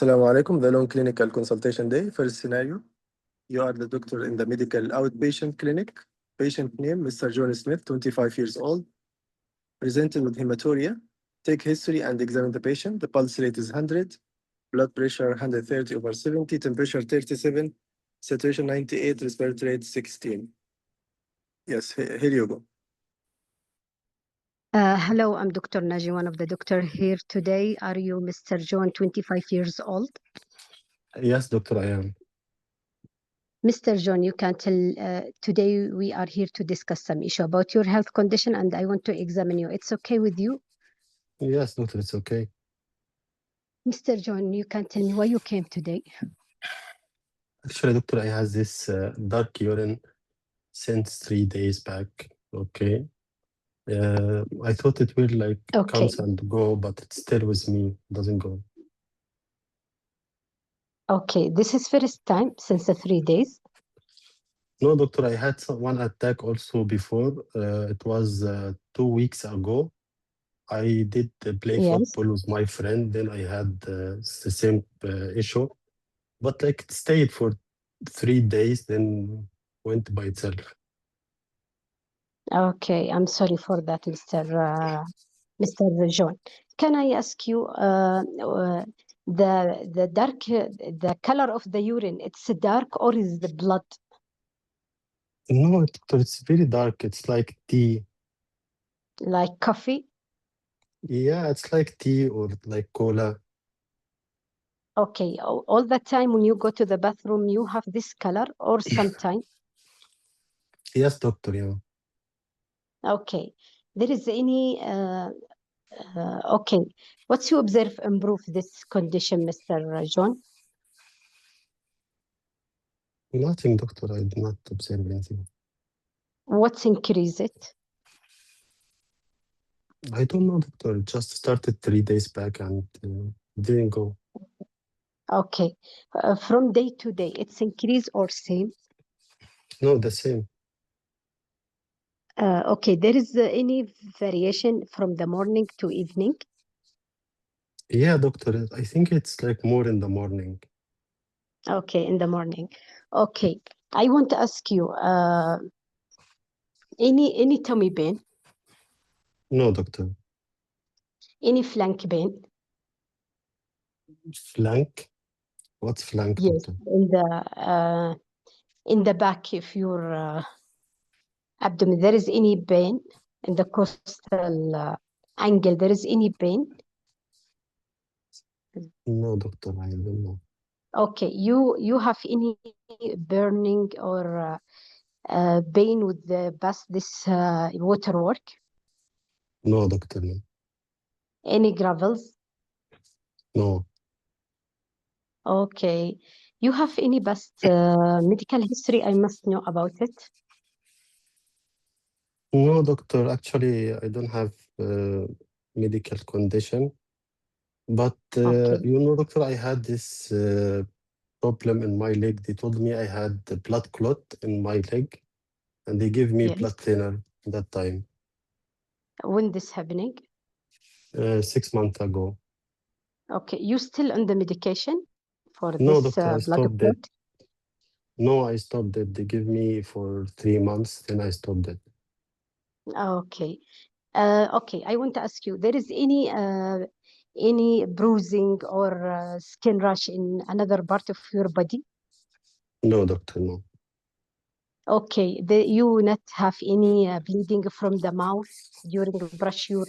Assalamu alaikum. The long clinical consultation day. First scenario. You are the doctor in the medical outpatient clinic. Patient name, Mr. John Smith, 25 years old. Presented with hematuria. Take history and examine the patient. The pulse rate is 100. Blood pressure 130/70. Temperature 37. Saturation 98. Respiratory rate 16. Yes, here you go. Hello, I'm Dr. Naji, one of the doctor here today. Are you Mr. John, 25 years old? Yes, doctor, I am. Mr. John, you can tell, today we are here to discuss some issue about your health condition and I want to examine you. It's okay with you? Yes, doctor, it's okay. Mr. John, you can tell me why you came today. Actually, doctor, I have this dark urine since 3 days back. Okay. I thought it will like Okay. comes and go, but it's still with me, doesn't go. Okay, this is first time since the 3 days. No, doctor, I had one attack also before. It was 2 weeks ago. I did play Yes. football with my friend. Then I had the same issue, but like it stayed for 3 days, then went by itself. Okay, I'm sorry for that, Mr. John. Can I ask you, the color of the urine, it's dark or is the blood? No, doctor, it's very dark. It's like tea. Like coffee? Yeah, it's like tea or like cola. Okay, all the time when you go to the bathroom, you have this color or sometime? Yes, doctor, yeah. Okay, there is any, okay, what's you observe improve this condition, Mr. John? Nothing, doctor. I did not observe anything. What's increase it? I don't know, doctor. It just started 3 days back and didn't go. Okay, from day to day, it's increase or same? No, the same. Okay, there is any variation from the morning to evening? Yeah, doctor. I think it's like more in the morning. Okay, in the morning. Okay, I want to ask you, any tummy pain, No, doctor. any flank pain? Flank? What's flank, Yes, doctor? in the back of your abdomen, there is any pain in the costal angle? There is any pain? No, doctor. I don't know. Okay, you have any burning or pain with the this water work? No, doctor. No. Any gravels? No. Okay, you have any past medical history I must know about it? No, doctor. Actually, I don't have medical condition. But Okay, doctor, I had this problem in my leg. They told me I had the blood clot in my leg, and they gave me yes. blood thinner that time, When this happening? 6 months ago. Okay, you still on the medication for No, this doctor, I blood stopped clot? it. No, I stopped it. They give me for 3 months, then I stopped it. Okay. Okay, I want to ask you, there is any bruising or skin rash in another part of your body? No, doctor, no. Okay, you not have any bleeding from the mouth during brush your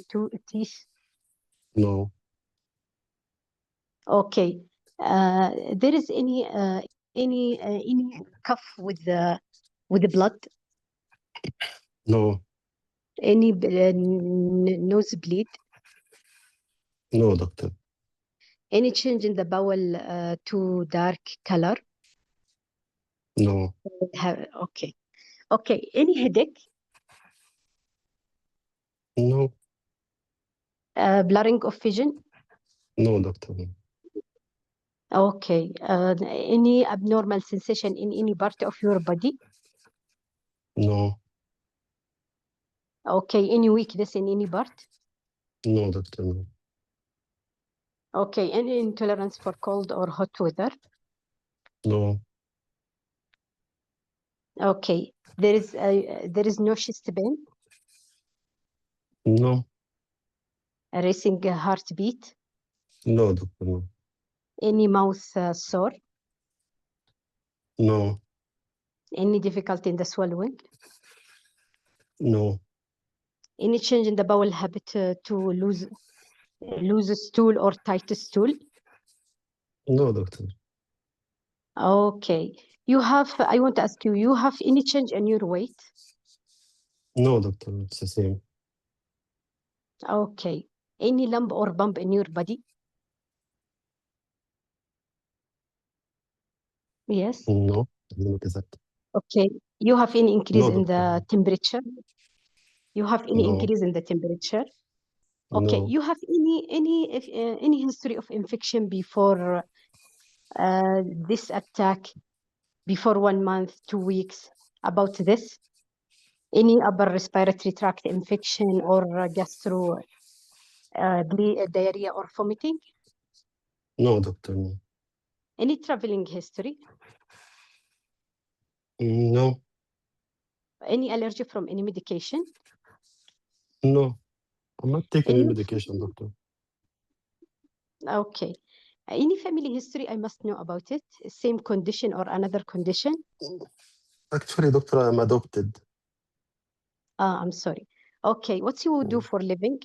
teeth? No, Okay. There is any cough with the blood? no, Any nosebleed? no, doctor. Any change in the bowel to dark color? No, Okay. Okay. Any headache? no, Blurring of vision? no, doctor. No. Okay. Any abnormal sensation in any part of your body? No, Okay. Any weakness in any part? no, doctor. No. Okay, any intolerance for cold or hot weather? No. Okay, there is no chest pain, No. a racing heartbeat, No, doctor. No. any mouth sore, No. any difficulty in the swallowing, No. any change in the bowel habit to lose a stool or tight stool? No, doctor. Okay, I want to ask you, you have any change in your weight? No, doctor. It's the same. Okay, any lump or bump in your body? Yes. No. I didn't notice that. Okay, you have any increase No, in doctor. the temperature? You have any No. increase in the temperature? Okay, No. you have any history of infection before this attack, before 1 month, 2 weeks, about this? Any upper respiratory tract infection or diarrhea or vomiting? No, doctor. No. Any traveling history? No. Any allergy from any medication? No. I'm not taking any Any medication, doctor. Okay. Any family history I must know about it? Same condition or another condition? Actually, doctor, I'm adopted. I'm sorry. Okay, what you do for living?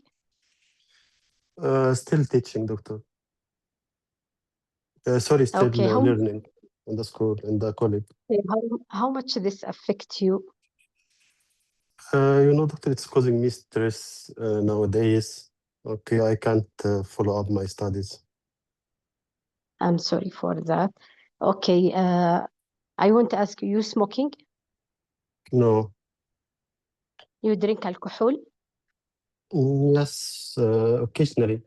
Still teaching, doctor. Sorry, still Okay, learning in the school, in the college. how much this affect you? Doctor, it's causing me stress nowadays. Okay, I can't follow up my studies. I'm sorry for that. Okay, I want to ask you, you smoking? No. You drink alcohol? Yes, occasionally.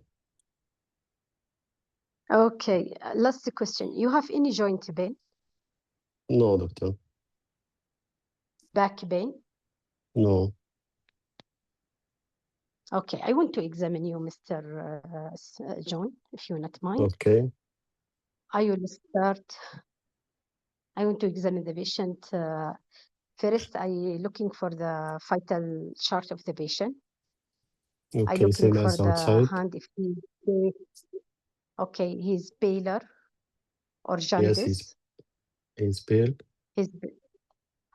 Okay, last question. You have any joint pain, No, doctor. back pain? No. Okay, I want to examine you, Mr. John, if you not mind. Okay. I will start. I want to examine the patient. First, I looking for the vital chart of the patient. I Okay, looking same for as the outside. hand if okay, he's paler or Yes, jaundice. he's pale. His,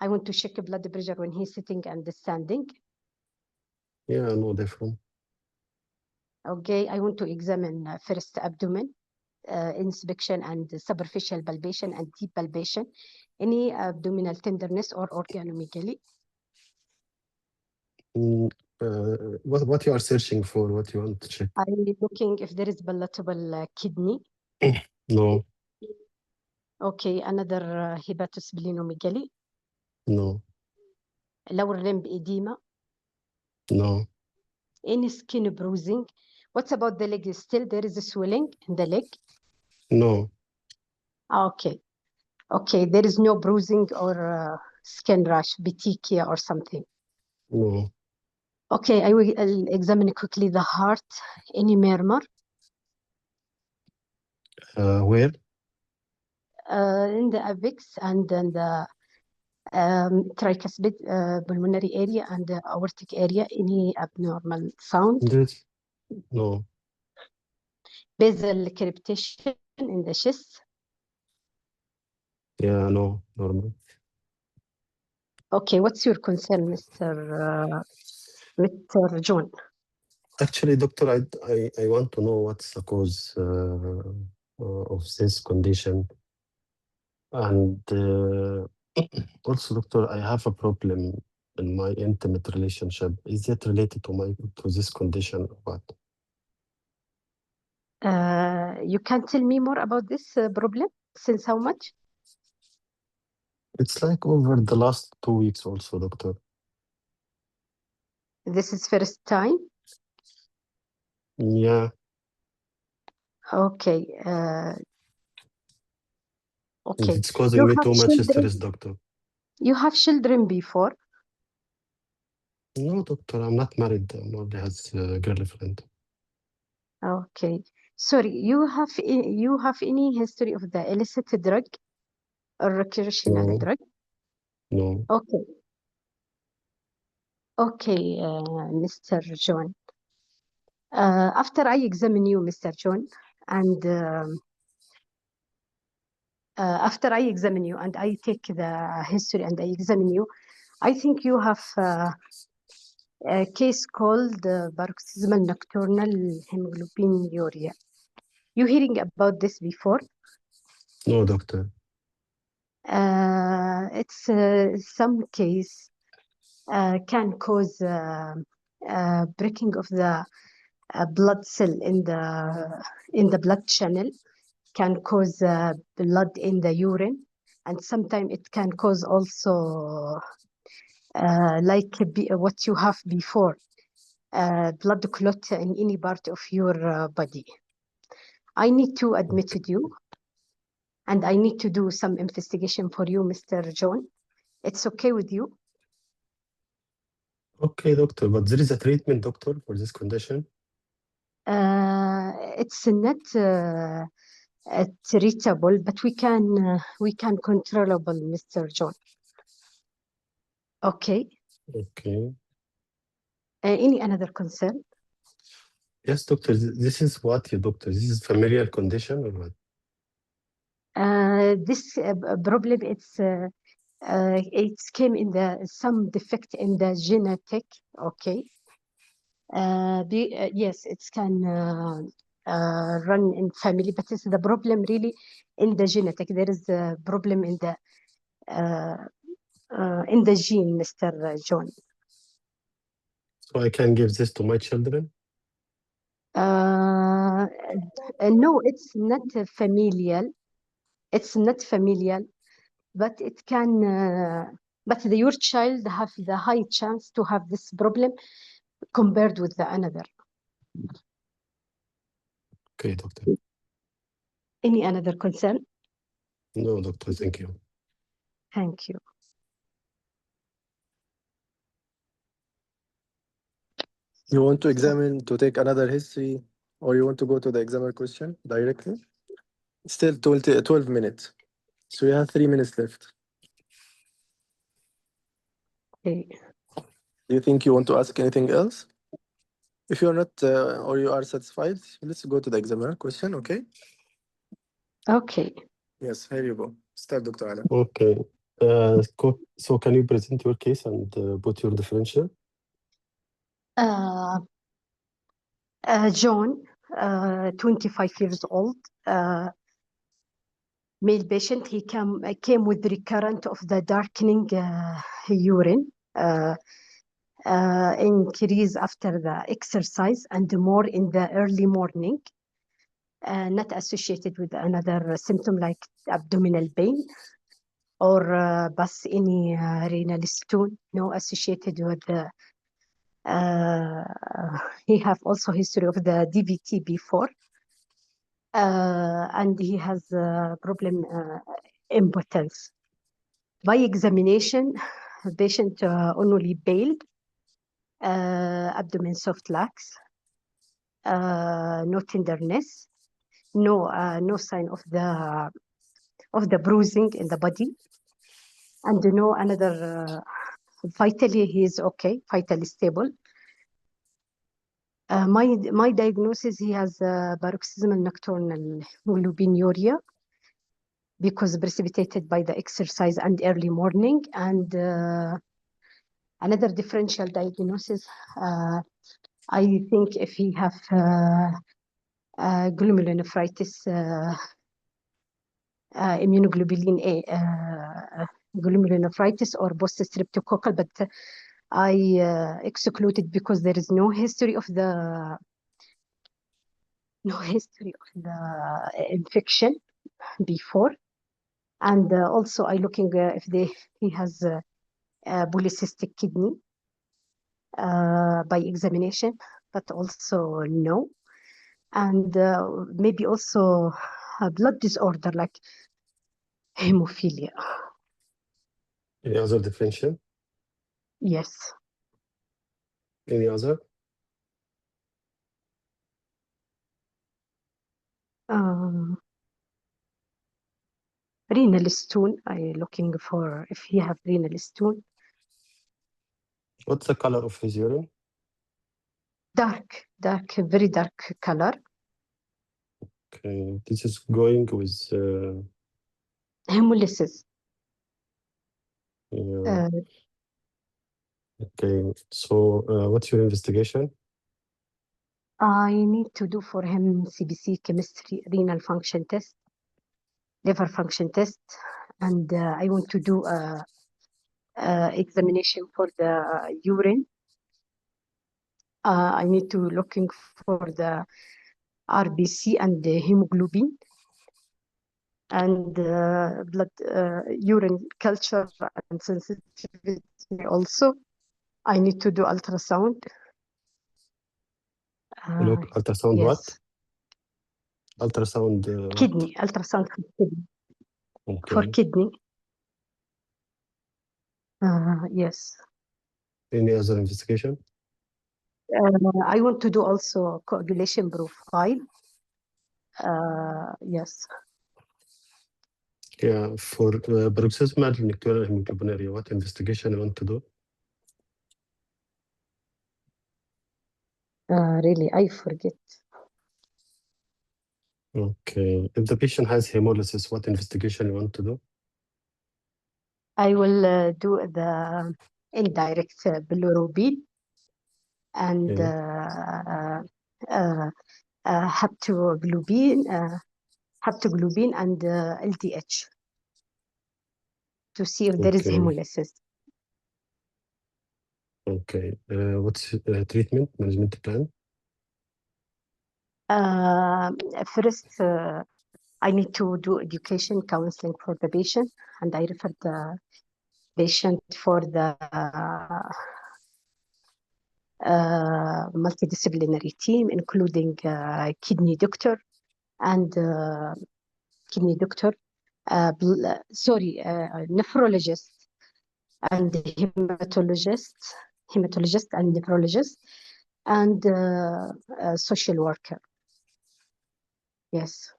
I want to check blood pressure when he's sitting and standing. Yeah, no different. Okay, I want to examine first abdomen, inspection and superficial palpation and deep palpation. Any abdominal tenderness or organomegaly. What you are searching for? What you want to check? I'm looking if there is palatable kidney. No. Okay, another hepatosplenomegaly. No. Lower limb edema. No. Any skin bruising. What about the leg? Still there is a swelling in the leg? No. Okay. Okay, there is no bruising or skin rash, petechia or something. No. Okay, I'll examine quickly the heart. Any murmur? Where? In the apex and then the tricuspid pulmonary area and the aortic area. Any abnormal sound? This? No. Basal crepitation in the chest. Yeah, no. Normal. Okay, what's your concern, Mr. John? Actually, doctor, I want to know what's the cause of this condition. And also, doctor, I have a problem in my intimate relationship. Is it related to this condition or what? You can tell me more about this problem? Since how much? It's like over the last 2 weeks also, doctor. This is first time? Yeah. Okay. Okay. It's causing me have too much children? stress, doctor. You have children before? No, doctor, I'm not married. I'm only has a girlfriend. Okay. Sorry, you have any history of the illicit drug or recreational No, drug? no. Okay, okay, Mr. John. After I examine you, Mr. John, and after I examine you and I take the history and I examine you, I think you have a case called paroxysmal nocturnal hemoglobinuria. You hearing about this before? No, doctor. It's some case can cause breaking of the blood cell in the blood channel, can cause blood in the urine, and sometimes it can cause also what you have before, blood clot in any part of your body. I need to admit you, and I need to do some investigation for you, Mr. John. It's okay with you? Okay, doctor, but there is a treatment, doctor, for this condition? It's not treatable, but we can controllable, Mr. John. Okay. Okay. Any another concern? Yes, doctor, this is what, you doctor? This is familial condition or what? This problem, it came in some defect in the genetic. Okay. Yes, it can run in family, but it's the problem really in the genetic. There is a problem in the gene, Mr. John. So I can give this to my children? No, it's not familial. It's not familial, but it can. But your child have the high chance to have this problem compared with the another. Okay, doctor. Any another concern? No, doctor, thank you. Thank you. You want to examine to take another history, or you want to go to the examiner question directly? Still 12 minutes. So you have 3 minutes left. Okay. Do you think you want to ask anything else? If you're not or you are satisfied, let's go to the examiner question, okay? Okay. Yes, here you go. Start, Dr. Ala. Okay. So can you present your case and put your differential? John, 25 years old, male patient. He came with recurrent of the darkening urine, increase after the exercise and more in the early morning, not associated with another symptom like abdominal pain or bus any renal stone, no associated with the he have also history of the DVT before, and he has problem impotence. By examination, the patient only paled, abdomen soft lax, no tenderness, no sign of the bruising in the body, and no another. Vitally, he is okay, vitally stable. My diagnosis, he has paroxysmal nocturnal hemoglobinuria because precipitated by the exercise and early morning. And another differential diagnosis, I think if he have glomerulonephritis, immunoglobulin A, glomerulonephritis or post-streptococcal, but I excluded because there is no history of the infection before, and also I looking if he has polycystic kidney by examination, but also no, and maybe also a blood disorder like hemophilia. Any other differential? Yes. Any other? renal stone. I looking for if he have renal stone. What's the color of his urine? Dark, very dark color. Okay, this is going with Hemolysis. yeah. Okay, so what's your investigation? I need to do for him CBC, chemistry, renal function test, liver function test, and I want to do a examination for the urine. I need to looking for the RBC and the hemoglobin and blood urine culture and sensitivity also. I need to do ultrasound. Look, ultrasound yes. what? Ultrasound what? Kidney, ultrasound for kidney. Okay. For kidney. Yes. Any other investigation? I want to do also coagulation profile. Yes. Yeah, for paroxysmal nocturnal hemoglobinuria, what investigation you want to do? Really, I forget. Okay, if the patient has hemolysis, what investigation you want to do? I will do the indirect bilirubin and haptoglobin and LDH to see if there is Okay. hemolysis. Okay, what's treatment management plan? First, I need to do education counseling for the patient, and I refer the patient for the multidisciplinary team, including kidney doctor and nephrologist and hematologist and nephrologist and social worker. Yes.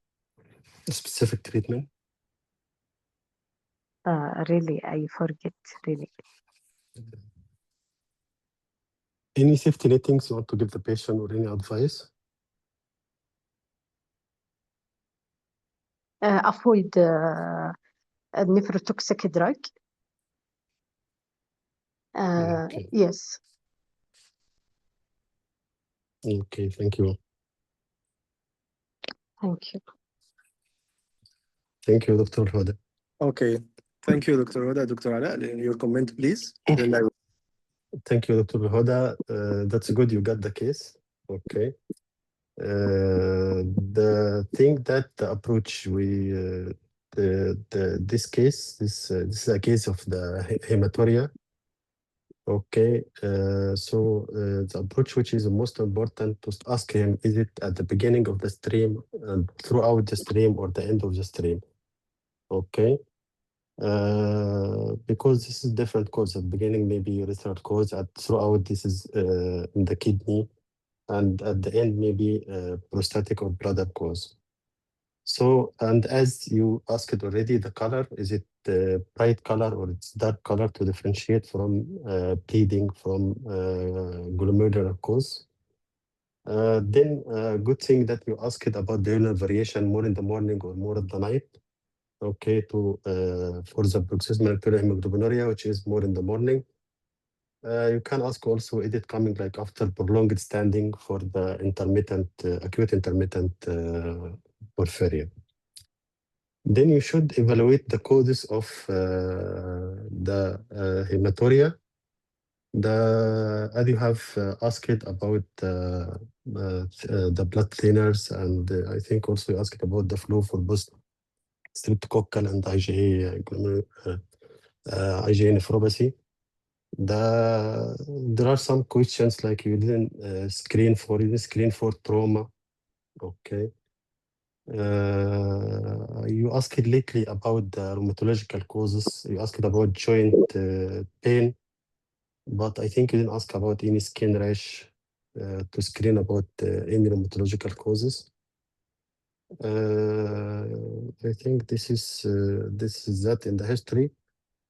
Specific treatment? Really, I forget, really. Any safety nettings you want to give the patient or any advice? Avoid a nephrotoxic drug. Okay. Yes. Okay, thank you. Thank you. Thank you, Dr. Huda. Okay. Thank you, Dr. Huda. Dr. Ala, your comment, please. Then I will- Thank you, Dr. Huda. That's good. You got the case. Okay. The thing that the approach we this case this is a case of the hematuria. Okay. So the approach which is most important to ask him, is it at the beginning of the stream and throughout the stream or the end of the stream? Okay. Because this is different cause. At the beginning, maybe urethral cause. Throughout, this is in the kidney, and at the end, maybe prostatic or bladder cause. So, and as you asked already, the color, is it bright color or it's dark color to differentiate from bleeding from glomerular cause? Then good thing that you asked about the renal variation more in the morning or more at the night. Okay, to for the paroxysmal nocturnal hemoglobinuria, which is more in the morning. You can ask also, is it coming like after prolonged standing for the intermittent, acute intermittent porphyria? Then you should evaluate the causes of the hematuria. As you have asked about the blood thinners, and I think also you asked about the flu for both streptococcal and IgA nephropathy. There are some questions like you didn't screen for trauma. Okay. You asked lately about the rheumatological causes. You asked about joint pain, but I think you didn't ask about any skin rash to screen about any rheumatological causes. I think this is that in the history.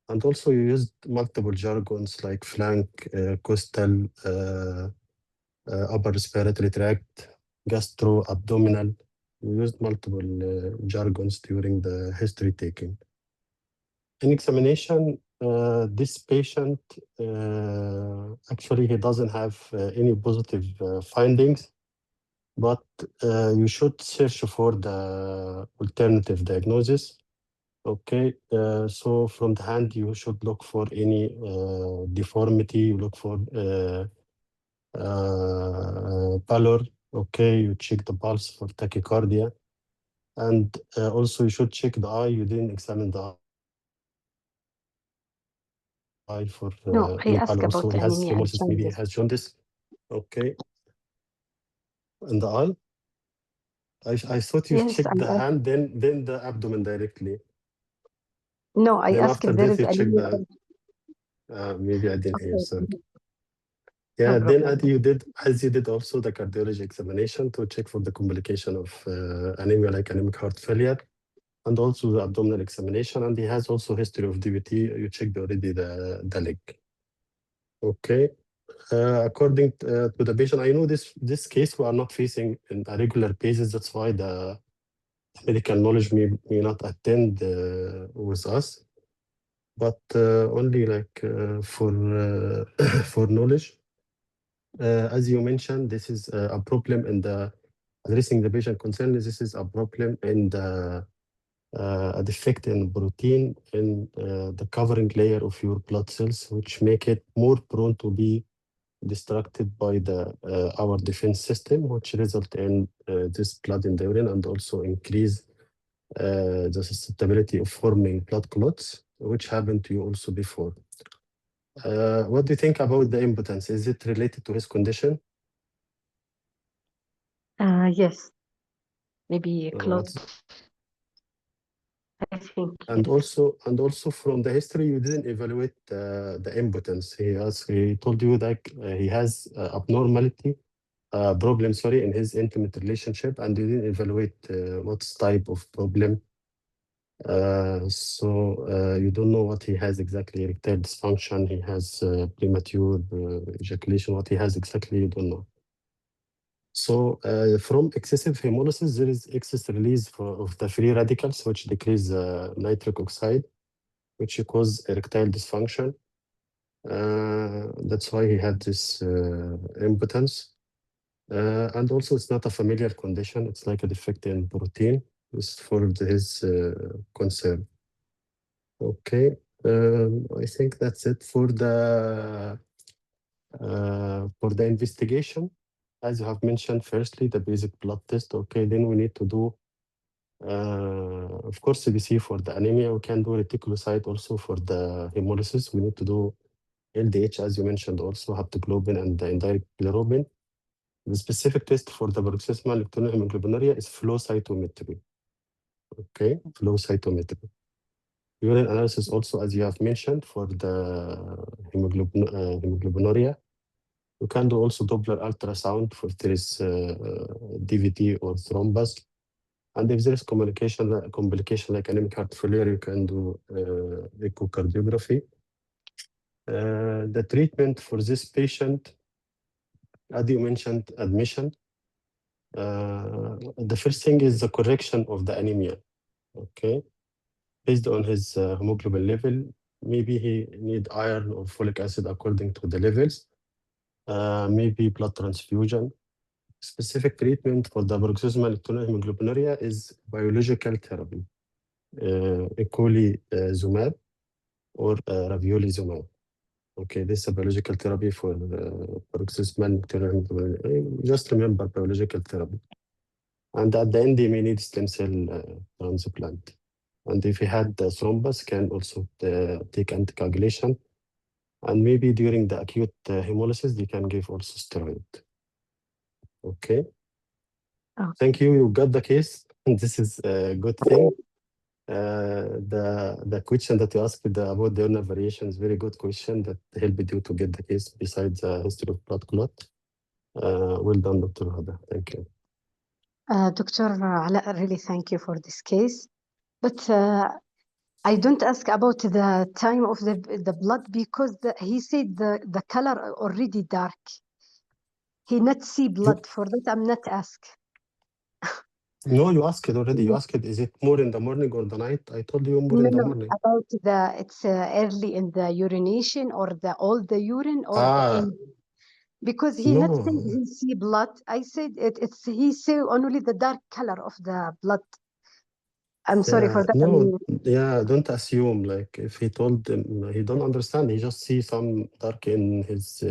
And also you used multiple jargons like flank, costal, upper respiratory tract, gastro, abdominal. You used multiple jargons during the history taking. In examination, this patient, actually he doesn't have any positive findings, but you should search for the alternative diagnosis. Okay, so from the hand, you should look for any deformity, you look for pallor, okay, you check the pulse for tachycardia, and also you should check the eye. You didn't examine the eye for No, I any ask pallor. Also, about he has anemia and hemolysis, maybe he jaundice. has jaundice, okay, in the eye. I thought you Yes, checked the hand, then the abdomen directly. no, I Then ask after if there this, is you check anemia. the, maybe I didn't hear, Okay, sorry. no Yeah, then problem. as you did also the cardiology examination to check for the complication of anemia, like anemic heart failure, and also the abdominal examination. And he has also history of DVT. You checked already the leg. Okay. According to the patient, I know this case we are not facing in a regular basis. That's why the medical knowledge may not attend with us, but only like for for knowledge. As you mentioned, this is a problem in the addressing the patient concern. This is a problem in the a defect in protein in the covering layer of your blood cells, which make it more prone to be distracted by the our defense system, which result in this blood in the urine and also increase the susceptibility of forming blood clots, which happened to you also before. What do you think about the impotence? Is it related to his condition? Yes, maybe clot. What's I think And yes. also from the history, you didn't evaluate the impotence. He told you that he has abnormality, problem, sorry, in his intimate relationship, and you didn't evaluate what's type of problem. So you don't know what he has exactly, erectile dysfunction, he has premature ejaculation, what he has exactly, you don't know. So from excessive hemolysis, there is excess release of the free radicals, which decrease nitric oxide, which cause erectile dysfunction. That's why he had this impotence. And also, it's not a familiar condition. It's like a defect in protein. It's for his concern. Okay. I think that's it for the investigation. As you have mentioned, firstly, the basic blood test. Okay, then we need to do, of course, CBC for the anemia. We can do reticulocyte also for the hemolysis. We need to do LDH, as you mentioned, also haptoglobin and the indirect bilirubin. The specific test for the paroxysmal nocturnal hemoglobinuria is flow cytometry. Okay, flow cytometry. Urine analysis also, as you have mentioned, for the hemoglobinuria. You can do also Doppler ultrasound for if there is DVT or thrombus. And if there is complication like anemic heart failure, you can do echocardiography. The treatment for this patient, as you mentioned, admission. The first thing is the correction of the anemia. Okay, based on his hemoglobin level, maybe he need iron or folic acid according to the levels. Maybe blood transfusion. Specific treatment for the paroxysmal nocturnal hemoglobinuria is biological therapy, eculizumab or ravulizumab. Okay, this is a biological therapy for paroxysmal nocturnal hemoglobinuria. Just remember biological therapy. And at the end, they may need stem cell transplant. And if he had the thrombus, can also take anticoagulation. And maybe during the acute hemolysis, they can give also steroid. Okay. Oh. Thank you. You got the case. And this is a good thing. The question that you asked about the ulnar variation is very good question that helped you to get the case besides the history of blood clot. Well done, Dr. Hada. Thank you. Dr. Ala, really thank you for this case. But I don't ask about the time of the blood because he said the color already dark. He not see blood. For that, I'm not ask. No, you asked it already. You No, asked, is it more in the morning or the night? I told you more in the no, morning. about it's early in the urination or all the urine or Ah, in, because he not say no. he see blood. I said it's he say only the dark color of the blood. I'm sorry for Yeah, that. I no, mean, yeah, don't assume. Like, if he told them, he don't understand, he just see some dark in his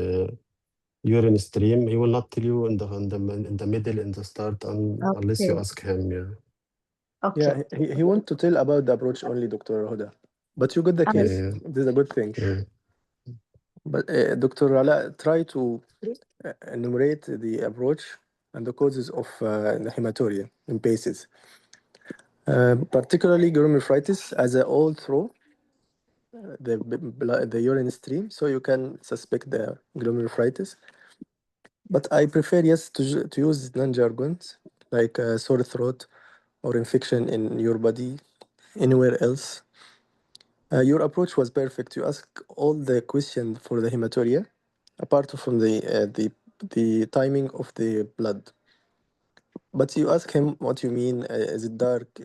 urine stream, he will not tell you in the middle, in the start, unless you okay, ask him. Yeah. Yeah, okay. he want to tell about the approach only, Dr. Huda. But you got the I, case. Yeah, This is a good thing. yeah. But Dr. Ala, try to enumerate the approach and the causes of the hematuria in paces. Particularly glomerulitis as a all through the urine stream, so you can suspect the glomerulitis. But I prefer, yes, to use non-jargons like sore throat or infection in your body anywhere else. Your approach was perfect. You ask all the question for the hematuria, apart from the timing of the blood. But you ask him what you mean. Is it dark?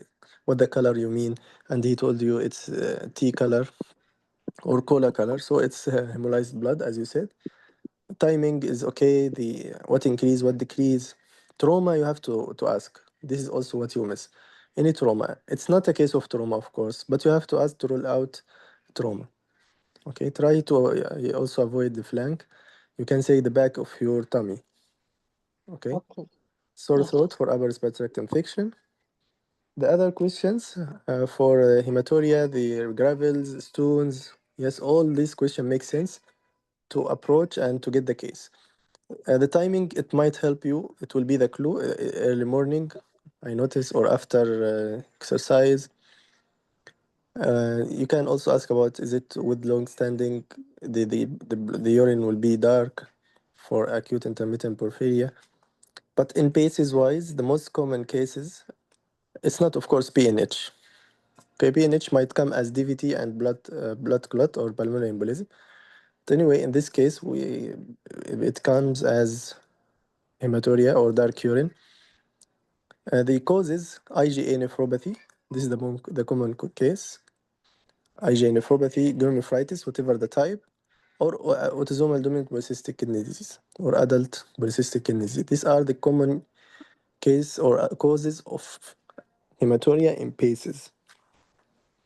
What the color you mean? And he told you it's tea color or cola color. So it's hemolyzed blood, as you said. Timing is okay. The what increase, what decrease. Trauma you have to ask. This is also what you miss. Any trauma. It's not a case of trauma, of course, but you have to ask to rule out trauma. Okay, try to also avoid the flank. You can say the back of your tummy. Okay, okay. sore Yes. throat for upper respiratory tract infection. The other questions for hematuria, the gravels, stones, yes, all these questions make sense to approach and to get the case. The timing, it might help you. It will be the clue. Early morning, I notice, or after exercise. You can also ask about is it with long standing, the urine will be dark for acute intermittent porphyria. But in paces wise, the most common cases, it's not, of course, PNH. Okay, PNH might come as DVT and blood clot or pulmonary embolism. But anyway, in this case, it comes as hematuria or dark urine. The causes IgA nephropathy. This is the common case. IgA nephropathy, glomerulitis, whatever the type, or autosomal dominant polycystic kidney disease or adult polycystic kidney disease. These are the common case or causes of hematuria in paces.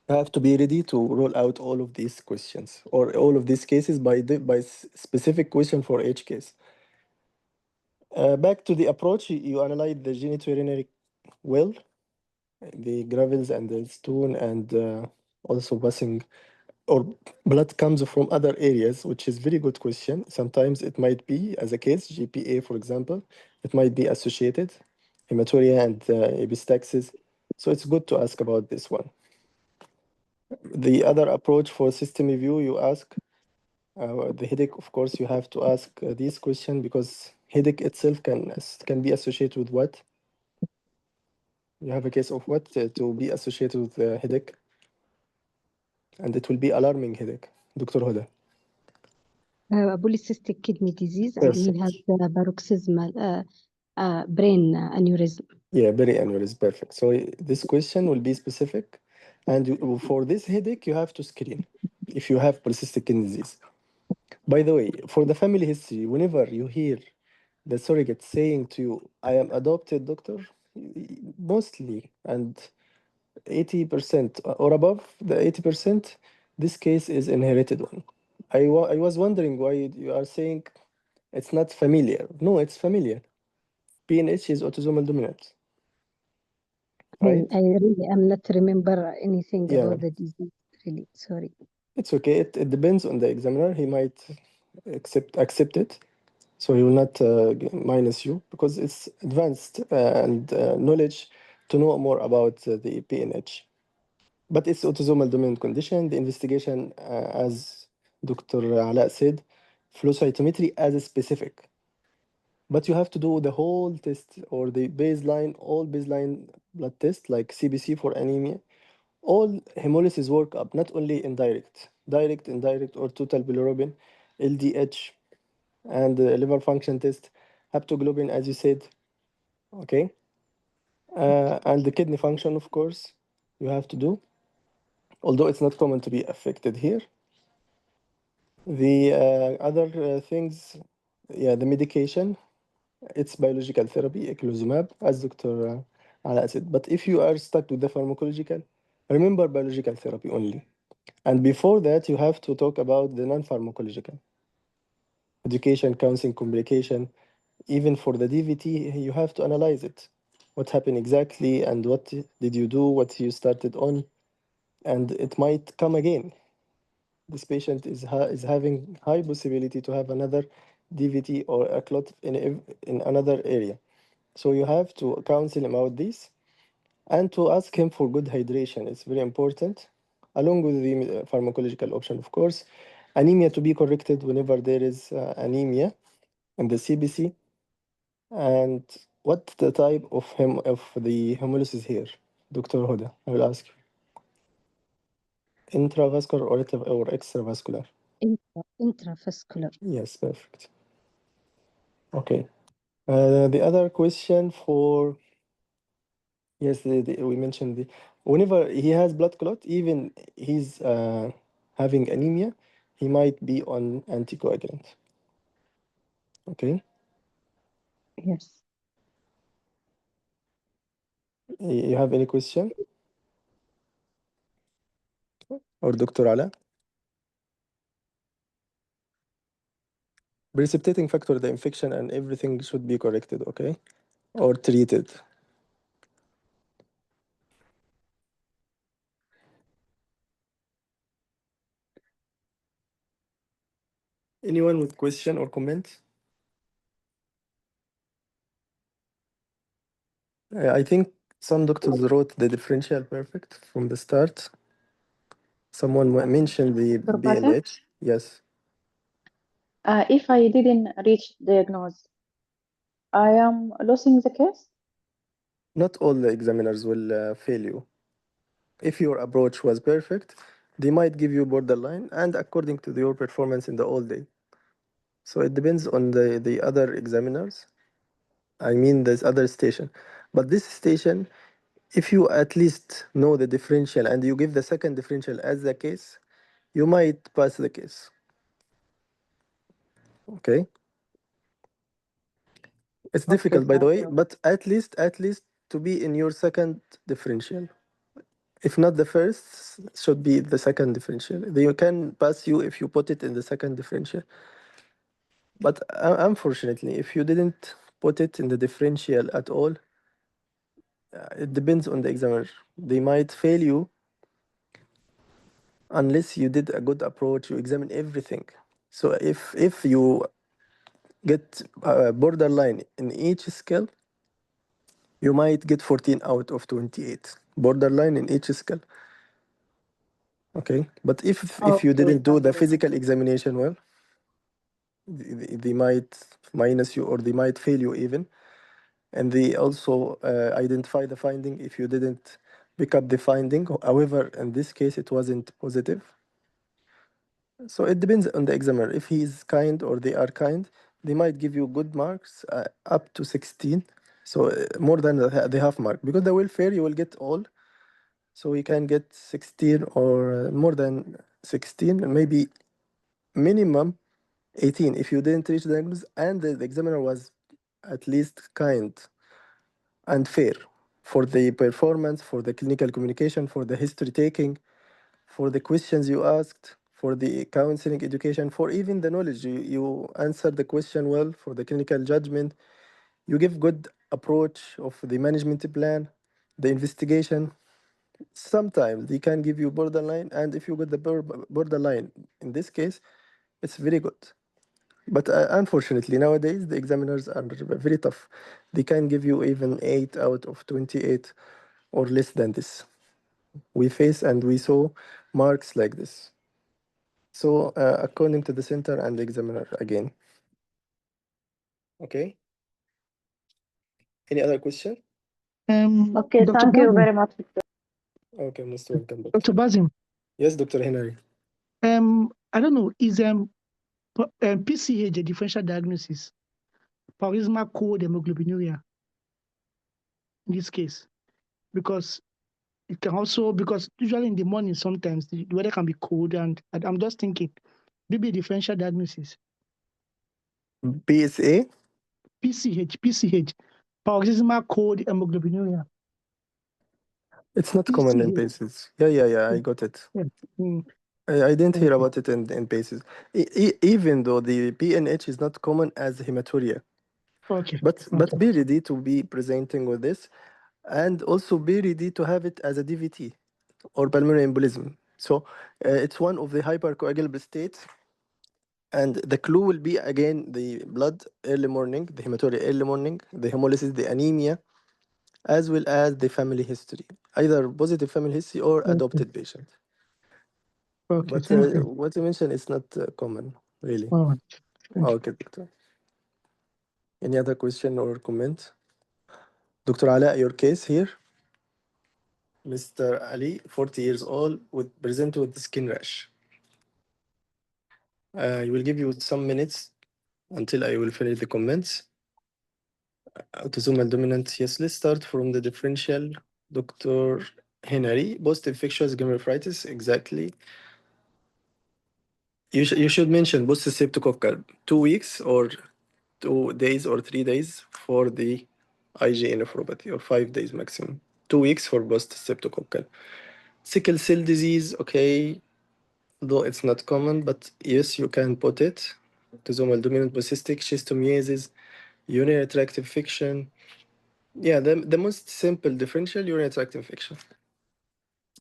You have to be ready to roll out all of these questions or all of these cases by specific question for each case. Back to the approach, you analyze the genitourinary well, the gravels and the stone, and also passing or blood comes from other areas, which is very good question. Sometimes it might be, as a case, GPA, for example, it might be associated, hematuria and epistaxis. So it's good to ask about this one. The other approach for system review, you ask the headache. Of course, you have to ask this question because headache itself can be associated with what? You have a case of what to be associated with headache, and it will be alarming headache, Dr. Huda. Polycystic kidney disease, and he has Perfect. paroxysmal brain aneurysm. Yeah, very annual is perfect. So this question will be specific, and for this headache, you have to screen if you have polycystic kidney disease. By the way, for the family history, whenever you hear the surrogate saying to you, "I am adopted, doctor," mostly and 80% or above the 80%, this case is inherited one. I was wondering why you are saying it's not familiar. No, it's familiar. PNH is autosomal dominant, right? I really am not remember anything Yeah, about the disease. Really, sorry. it's okay. It depends on the examiner. He might accept it, so he will not minus you because it's advanced and knowledge to know more about the PNH. But it's autosomal dominant condition. The investigation, as Dr. Ala said, flow cytometry as a specific. But you have to do the whole test or the baseline, all baseline blood test like CBC for anemia all hemolysis workup, not only indirect, direct, indirect, or total bilirubin, LDH, and the liver function test, haptoglobin, as you said, okay, and the kidney function, of course, you have to do, although it's not common to be affected here. The other things, yeah, the medication, it's biological therapy, eculizumab, as Dr. Ala said. But if you are stuck with the pharmacological, remember biological therapy only. And before that, you have to talk about the non-pharmacological. Education, counseling, communication. Even for the DVT, you have to analyze it. What happened exactly and what did you do, what you started on, and it might come again. This patient is having high possibility to have another DVT or a clot in another area. So you have to counsel him about this and to ask him for good hydration. It's very important, along with the pharmacological option, of course. Anemia to be corrected whenever there is anemia in the CBC. And what the type of the hemolysis here, Dr. Huda? I will ask you. Intravascular or extravascular? Intravascular. Yes, perfect. Okay. The other question for, yes, we mentioned whenever he has blood clot, even he's having anemia, he might be on anticoagulant. Okay. Yes. You have any question? Or Dr. Ala? Precipitating factor, the infection and everything should be corrected, okay? Or treated. Anyone with question or comment? I think some doctors wrote the differential perfect from the start. Someone mentioned the Professor? BLH. Yes. If I didn't reach diagnose, I am losing the case? Not all the examiners will fail you. If your approach was perfect, they might give you borderline and according to your performance in the all day. So it depends on the other examiners. I mean, this other station. But this station, if you at least know the differential and you give the second differential as the case, you might pass the case. Okay. It's difficult, by the way, but at least to be in your second differential. If not the first, should be the second differential. They can pass you if you put it in the second differential. But unfortunately, if you didn't put it in the differential at all, it depends on the examiner. They might fail you unless you did a good approach, you examine everything. So if you get borderline in each scale, you might get 14 out of 28. Borderline in each scale. Okay, but if you didn't do the physical examination well, they might minus you or they might fail you even. And they also identify the finding if you didn't pick up the finding. However, in this case, it wasn't positive. So it depends on the examiner. If he is kind or they are kind, they might give you good marks up to 16. So more than the half mark. Because the welfare, you will get all. So you can get 16 or more than 16, and maybe minimum 18 if you didn't reach the diagnosis and the examiner was at least kind and fair for the performance, for the clinical communication, for the history taking, for the questions you asked, for the counseling education, for even the knowledge. You answered the question well, for the clinical judgment. You give good approach of the management plan, the investigation. Sometimes they can give you borderline, and if you get the borderline, in this case, it's very good. But unfortunately, nowadays, the examiners are very tough. They can give you even 8 out of 28 or less than this. We face and we saw marks like this. So according to the center and the examiner again. Okay. Any other question? Okay, Dr. thank you Gabby. very much. Okay, most welcome, Dr. doctor. Bazim, Yes, Dr. Henry. I don't know, is PCH a differential diagnosis? Paroxysmal cold hemoglobinuria in this case? Because it can also, because usually in the morning sometimes the weather can be cold, and I'm just thinking, maybe a differential diagnosis. PSA? PCH, paroxysmal cold hemoglobinuria. It's not common in PCH. PACES. Yeah, I got it. Yeah. Mm, I didn't hear okay. about it in PACES. Even though the PNH is not common as hematuria. Okay. But be ready to be presenting with this, and also be ready to have it as a DVT or pulmonary embolism. So it's one of the hypercoagulable states, and the clue will be again the blood early morning, the hematuria early morning, the hemolysis, the anemia, as well as the family history, either positive family history or adopted patient. Okay, But thank you. what you mentioned is not common, really. All right. Thank you. Okay, doctor. Any other question or comment? Dr. Ala, your case here. Mr. Ali, 40 years old, would present with skin rash. I will give you some minutes until I will finish the comments. Autosomal dominant, yes, let's start from the differential. Dr. Henry, post-infectious glomerulitis, exactly. You should mention post-streptococcal, 2 weeks or 2 days or 3 days for the IgA nephropathy, or 5 days maximum. 2 weeks for post-streptococcal. Sickle cell disease, okay, though it's not common, but yes, you can put it. Autosomal dominant polycystic schistomiasis, urinary tract infection. Yeah, the most simple differential urinary tract infection.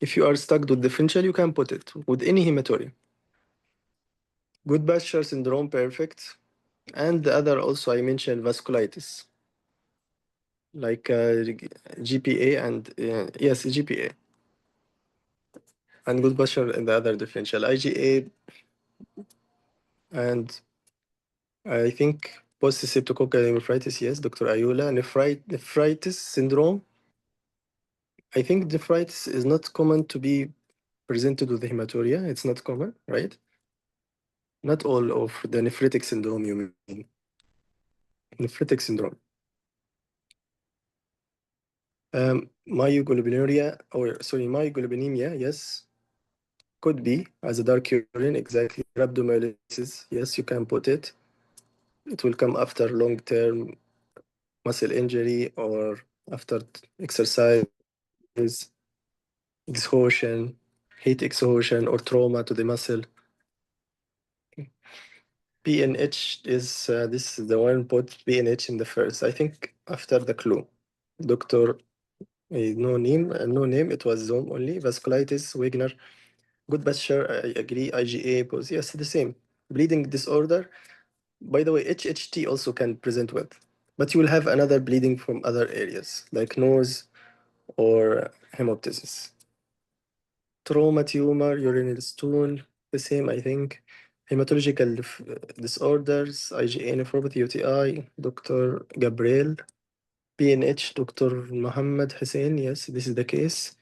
If you are stuck with differential, you can put it with any hematuria. Good syndrome, perfect. And the other also I mentioned vasculitis, like GPA and yes, GPA. And good in the other differential, IgA, and I think post-streptococcal nephritis, yes, Dr. Ayula. Nephritis syndrome. I think nephritis is not common to be presented with hematuria. It's not common, right? Not all of the nephritic syndrome, you mean. Nephritic syndrome. Myoglobinuria, or sorry, myoglobinemia, yes. Could be as a dark urine, exactly. Rhabdomyolysis, yes, you can put it. It will come after long-term muscle injury or after exercise, exhaustion, heat exhaustion, or trauma to the muscle. PNH is this is the one put PNH in the first. I think after the clue, Doctor, no name. It was Zoom only. Vasculitis, Wegener, good posture. I agree. IgA, pose. Yes, the same. Bleeding disorder. By the way, HHT also can present with, but you will have another bleeding from other areas like nose or hemoptysis. Trauma, tumor, urinary stool, the same, I think. Hematological disorders, IgA nephropathy, UTI, Dr. Gabriel. PNH, Dr. Muhammad Hussein, yes, this is the case.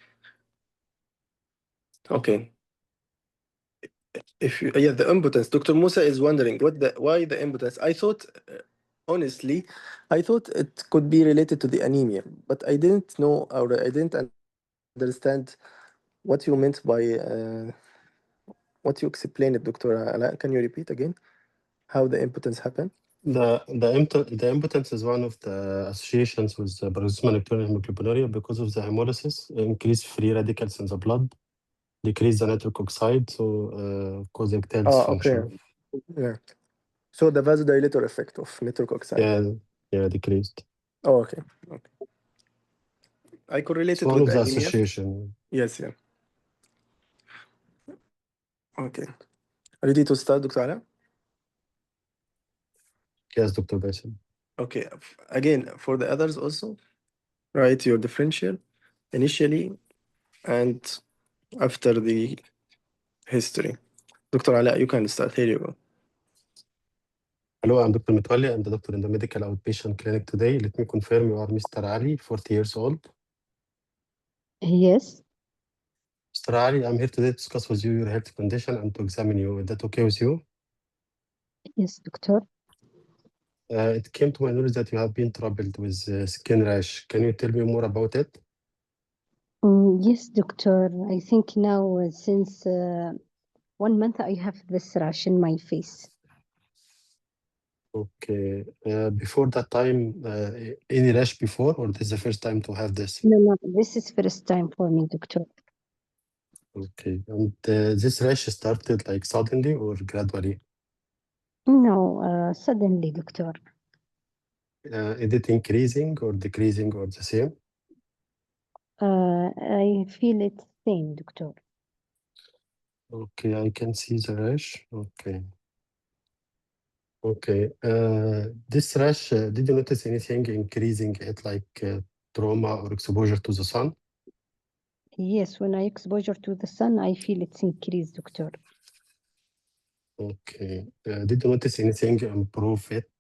Okay. If you, yeah, the impotence. Dr. Musa is wondering why the impotence. I thought, honestly, I thought it could be related to the anemia, but I didn't know, or I didn't understand what you meant by what you explained it, Dr. Ala. Can you repeat again how the impotence happened? The impotence is one of the associations with paroxysmal nocturnal hemoglobinuria because of the hemolysis, increase free radicals in the blood, decrease the nitric oxide, so causing tail Okay. dysfunction. Yeah. So the vasodilator effect of nitric oxide. Yeah, decreased. Oh, okay. I correlate It's it one with of the anemia. association. Yes, yeah. Okay. Ready to start, Dr. Ala? Yes, Dr. Basim. Okay. Again, for the others also, write your differential initially and after the history. Dr. Ala, you can start. Here you go. Hello, I'm Dr. Mitwalli. I'm the doctor in the medical outpatient clinic today. Let me confirm you are Mr. Ali, 40 years old. Yes. Mr. Ali, I'm here today to discuss with you your health condition and to examine you. Is that okay with you? Yes, doctor. It came to my knowledge that you have been troubled with skin rash. Can you tell me more about it? Yes, doctor. I think now since 1 month I have this rash in my face. Okay. Before that time, any rash before, or this is the first time to have this? No, this is first time for me, doctor. Okay. And this rash started like suddenly or gradually? No, suddenly, doctor. Is it increasing or decreasing or the same? I feel it same, doctor. Okay, I can see the rash. Okay. Okay. This rash, did you notice anything increasing it like trauma or exposure to the sun? Yes, when I exposure to the sun, I feel it's increased, doctor. Okay. Did you notice anything improve it,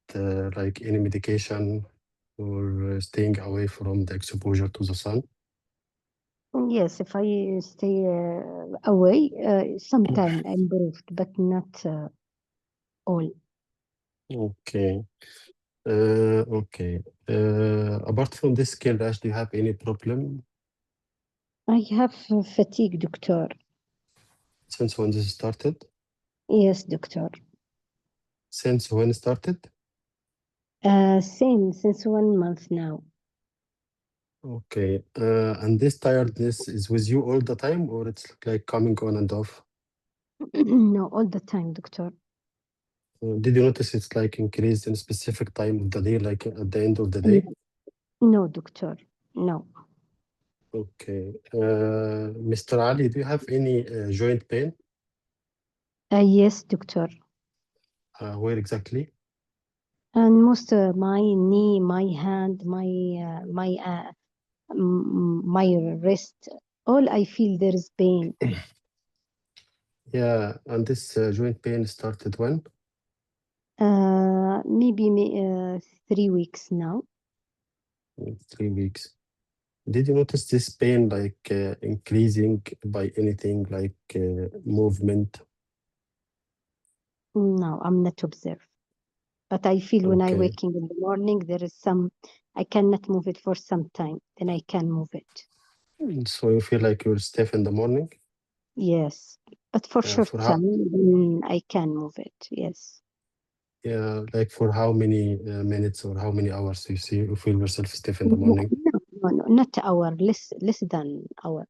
like any medication or staying away from the exposure to the sun? Yes, if I stay away, sometime improved, but not all. Okay. Okay. Apart from this skin rash, do you have any problem I have fatigue, doctor. since when this started? Yes, doctor. Since when it started? Same since 1 month now. Okay. And this tiredness is with you all the time, or it's like coming on and off? No, all the time, doctor. Did you notice it's like increased in a specific time of the day, like at the end of the day? No, doctor. No. Okay. Mr. Ali, do you have any joint pain? Yes, doctor. Where exactly? And most my knee, my hand, my wrist, all I feel there is pain. Yeah, and this joint pain started when? Maybe 3 weeks now. 3 weeks. Did you notice this pain like increasing by anything like movement? No, I'm not observed. But I feel when I Okay. waking in the morning, there is I cannot move it for some time. Then I can move it. So you feel like you're stiff in the morning? Yes. But for short For how? time, I can move it. Yes. Yeah, like for how many minutes or how many hours you feel yourself stiff in the No, morning? no, not hour, less than hour.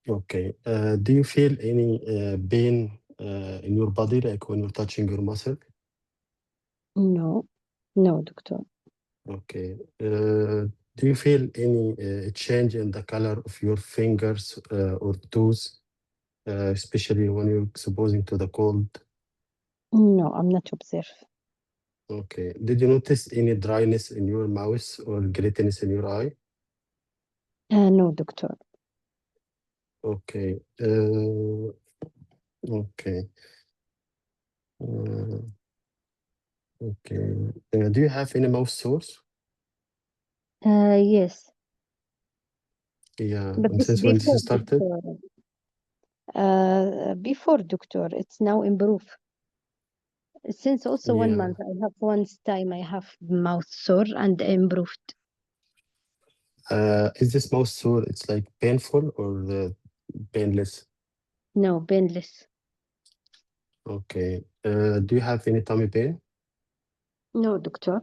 Okay. Do you feel any pain in your body, like when you're touching your muscle? No, no, doctor. Okay. Do you feel any change in the color of your fingers or toes, especially when you're exposing to the cold? No, I'm not observed. Okay. Did you notice any dryness in your mouth or grittiness in your eye? No, doctor. Okay. Okay. Uh, okay. Do you have any mouth sores? Yes, Yeah. but And this since when this before, started? doctor. Before, doctor, it's now improved. Since also 1 month, Yeah. I have once time I have mouth sore and improved. Is this mouth sore? It's like painful or painless? No, painless. Okay. Do you have any tummy pain? No, doctor.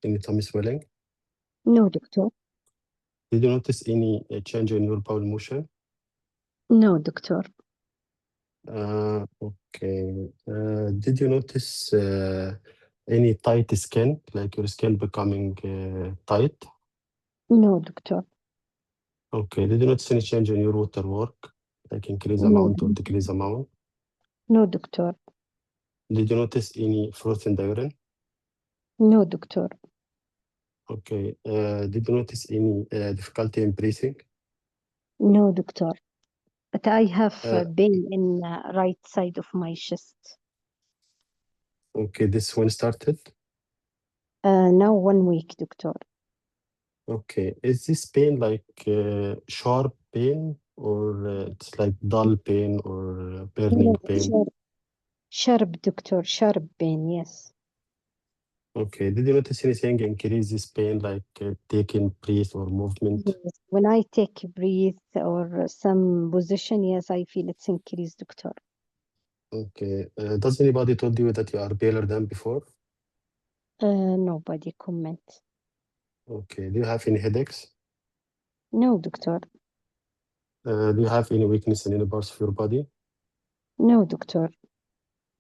Any tummy swelling? No, doctor. Did you notice any change in your bowel motion? No, doctor. Okay. Did you notice any tight skin, like your skin becoming tight? No, doctor. Okay. Did you notice any change in your water work, like increase No, amount or decrease amount? no, doctor. Did you notice any froth in the urine? No, doctor. Okay. Did you notice any difficulty in breathing? No, doctor. But I have Uh, pain in right side of my chest. okay. This one started. Now 1 week, doctor. Okay. Is this pain like sharp pain or it's like dull pain or burning pain? Sharp, doctor, sharp pain, yes. Okay. Did you notice anything increase this pain, like taking breath or movement? Yes. When I take a breath or some position, yes, I feel it's increased, doctor. Okay. Does anybody told you that you are paler than before? Nobody comment. Okay. Do you have any headaches? No, doctor. Do you have any weakness in any parts of your body? No, doctor.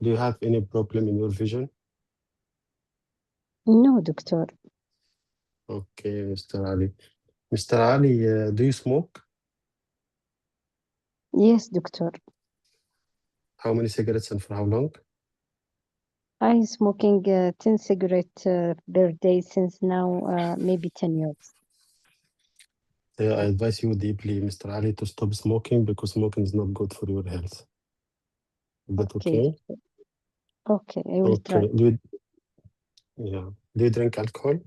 Do you have any problem in your vision? No, doctor. Okay, Mr. Ali. Mr. Ali, do you smoke? Yes, doctor. How many cigarettes and for how long? I smoking 10 cigarettes per day since now maybe 10 years. I advise you deeply, Mr. Ali, to stop smoking because smoking is not good for your health. Is that Okay, okay? doctor. Okay, I will try. Okay. Yeah. Do you drink alcohol?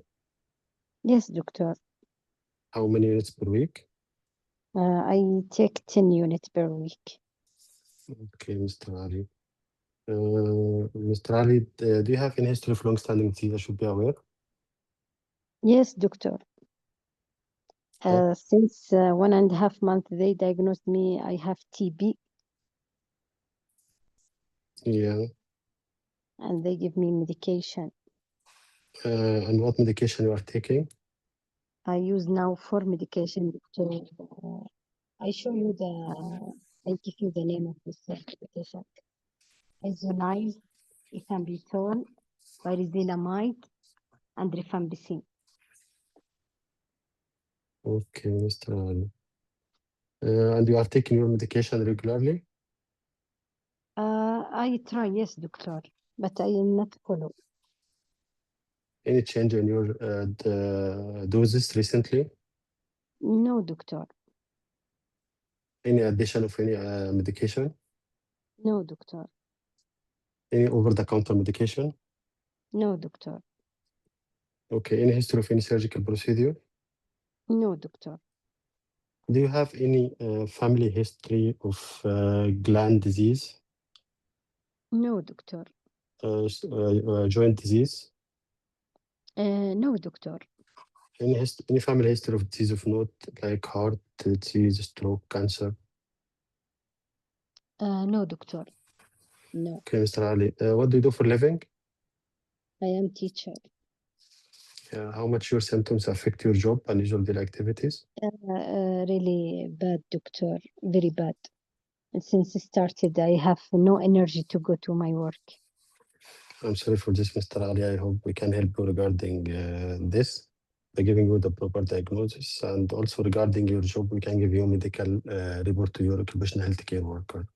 Yes, doctor. How many units per week? I take 10 units per week. Okay, Mr. Ali. Mr. Ali, do you have any history of long-standing disease I should be aware? Yes, doctor. What? Since 1.5 months, they diagnosed me I have TB Yeah. and they give me medication. And what medication you are taking? I use now 4 medication, doctor. I show you I give you the name of this medication. Isoniazid, ethambutol, pyrazinamide, and rifampicin. Okay, Mr. Ali. And you are taking your medication regularly? I try, yes, doctor, but I am not follow. Any change in your the doses recently? No, doctor. Any addition of any medication? No, doctor. Any over-the-counter medication? No, doctor. Okay. Any history of any surgical procedure? No, doctor. Do you have any family history of gland disease, No, doctor. joint disease? No, doctor. Any family history of disease of note, like heart disease, stroke, cancer? No, doctor. No, Okay, Mr. Ali. What do you do for a living? I am teacher. How much your symptoms affect your job and usual daily activities? Really bad, doctor. Very bad. And since it started, I have no energy to go to my work. I'm sorry for this, Mr. Ali. I hope we can help you regarding this by giving you the proper diagnosis. And also regarding your job, we can give you a medical report to your occupational health care worker.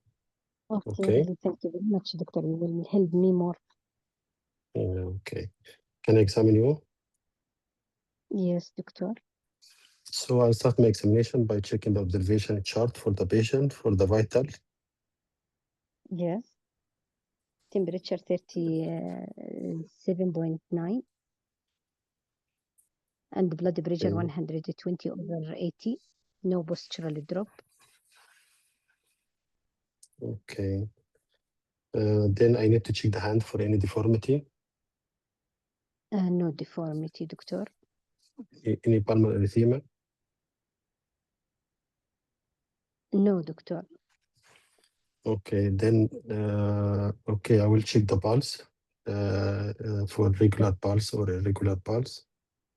Okay, Okay? really, thank you very much, doctor. You will help me more. Okay. Can I examine you? Yes, doctor. So I'll start my examination by checking the observation chart for the patient for the vital. Yes. Temperature 37.9 and blood pressure Okay. 120/80. No postural drop. Okay. Then I need to check the hand for any deformity, No deformity, doctor. any pulmonary erythema. No, doctor. Okay, then okay, I will check the pulse for regular pulse or irregular pulse.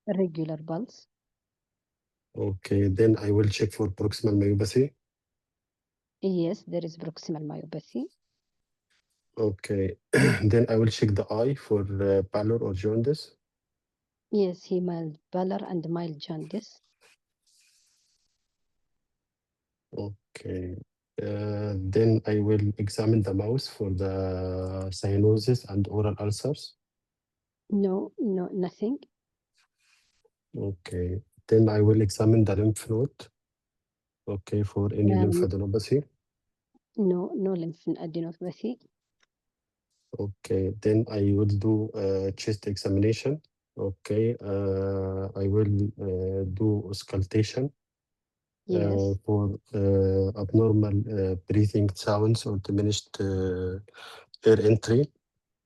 Regular pulse. Okay, then I will check for proximal myopathy. Yes, there is proximal myopathy. Okay, then I will check the eye for pallor or jaundice. Yes, he mild pallor and mild jaundice. Okay, then I will examine the mouth for the cyanosis and oral ulcers. No, nothing. Okay, then I will examine the lymph node. Okay, for any lymphadenopathy. No lymphadenopathy. Okay, then I will do chest examination. Okay, I will do auscultation Yes. for abnormal breathing sounds or diminished air entry.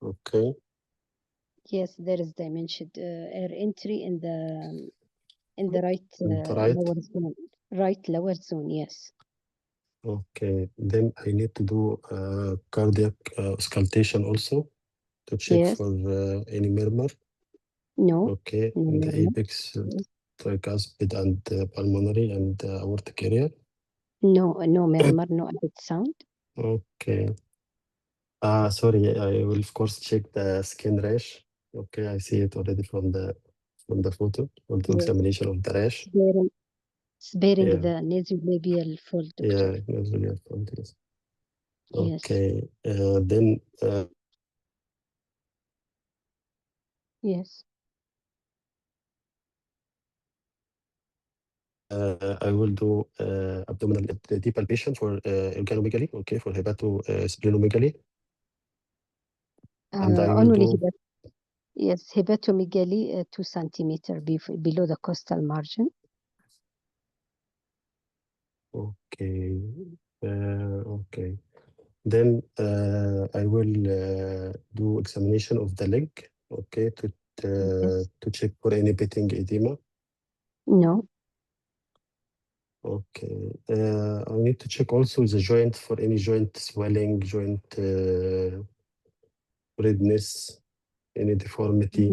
Okay. Yes, there is diminished air entry in the right Right. lower zone. Right lower zone, yes. Okay. Then I need to do cardiac auscultation also to check Yes. for any murmur. No. Okay. No, In no, the no. apex, Yes. tricuspid, and pulmonary and aortic area. No, no murmur, no added sound. Okay. Sorry, I will of course check the skin rash. Okay, I see it already from the photo, from the Yes. examination of the rash. Sparing Yeah. the nasolabial fold, doctor. Yeah, nasolabial fold, yes. Yes. Okay. Then Yes. I will do abdominal deep palpation for organomegaly, okay, for hepatosplenomegaly. And I will Only do, yes, hepatomegaly 2 centimeter below the costal margin. okay. Okay. Then I will do examination of the leg, okay, Yes. to check for any pitting edema. No. Okay. I need to check also the joint for any joint swelling, joint redness, any deformity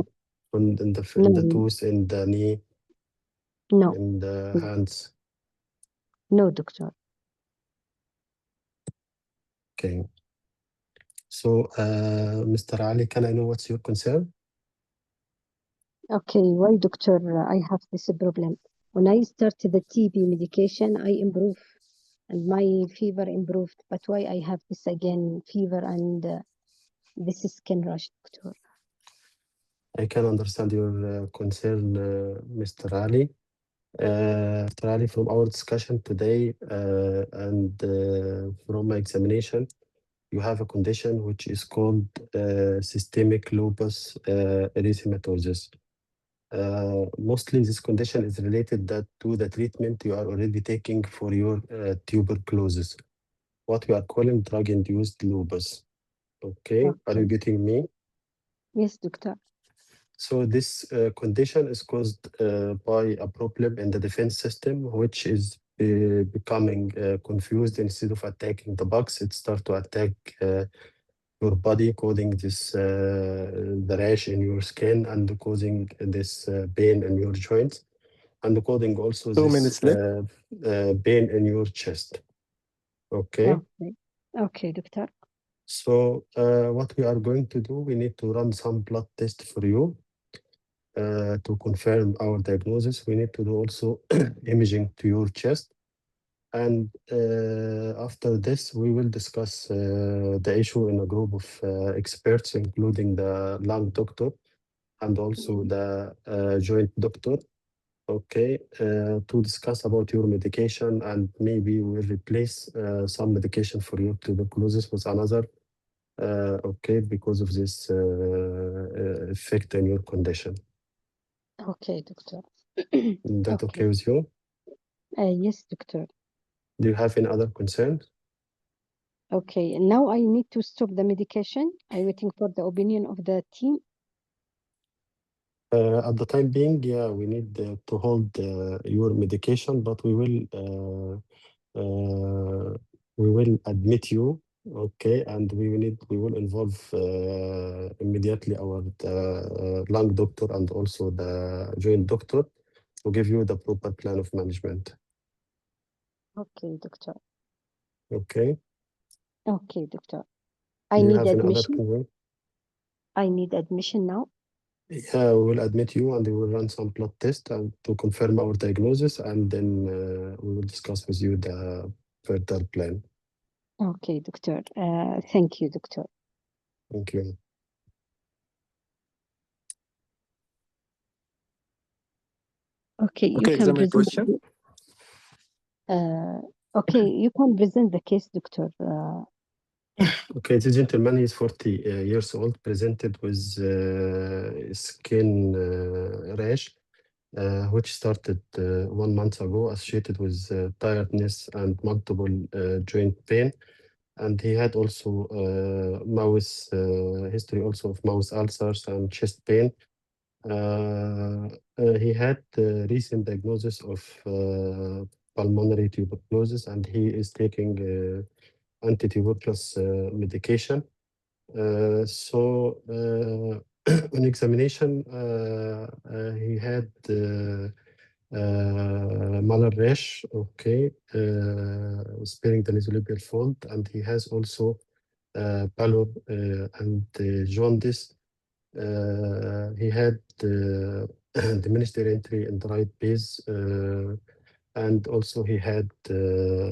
on in No. the tooth, in the knee, No. in the hands. No, doctor. Okay. So, Mr. Ali, can I know what's your concern? Okay, why, doctor? I have this problem. When I started the TB medication, I improve and my fever improved. But why I have this again, fever and this skin rash, doctor? I can understand your concern, Mr. Ali. Mr. Ali, from our discussion today and from my examination, you have a condition which is called systemic lupus erythematosus. Mostly this condition is related to the treatment you are already taking for your tuberculosis, what we are calling drug-induced lupus. Okay, are you Okay. getting me? Yes, doctor. So this condition is caused by a problem in the defense system, which is becoming confused. Instead of attacking the bugs, it starts to attack your body, causing this the rash in your skin and causing this pain in your joints, and causing also 2 this minutes left. pain in your chest. Okay. Okay. Okay, doctor. So what we are going to do, we need to run some blood test for you to confirm our diagnosis. We need to do also imaging to your chest. And after this, we will discuss the issue in a group of experts, including the lung doctor and also the joint doctor, okay, to discuss about your medication, and maybe we will replace some medication for your tuberculosis with another, okay, because of this effect in your condition. Okay, doctor. Is that okay with you? Yes, doctor. Do you have any other concerns? Okay, and now I need to stop the medication. I'm waiting for the opinion of the team. At the time being, yeah, we need to hold your medication, but we will admit you, okay, and we will involve immediately our lung doctor and also the joint doctor to give you the proper plan of management. Okay, doctor. Okay. Okay, doctor. Do I you need have any other admission. concern? I need admission now. Yeah, we will admit you and we will run some blood tests and to confirm our diagnosis, and then we will discuss with you the further plan. Okay, doctor. Thank you, doctor. Thank you. Okay, you Okay, can exam present. question. Okay, you can present the case, doctor. Okay, this gentleman is 40 years old, presented with skin rash which started 1 month ago, associated with tiredness and multiple joint pain. And he had also mouse history also of mouse ulcers and chest pain. He had recent diagnosis of pulmonary tuberculosis, and he is taking anti-tuberculous medication. So on examination, he had malar rash, okay, sparing the nasolabial fold, and he has also pallor and jaundice. He had diminished air entry in the right base, and also he had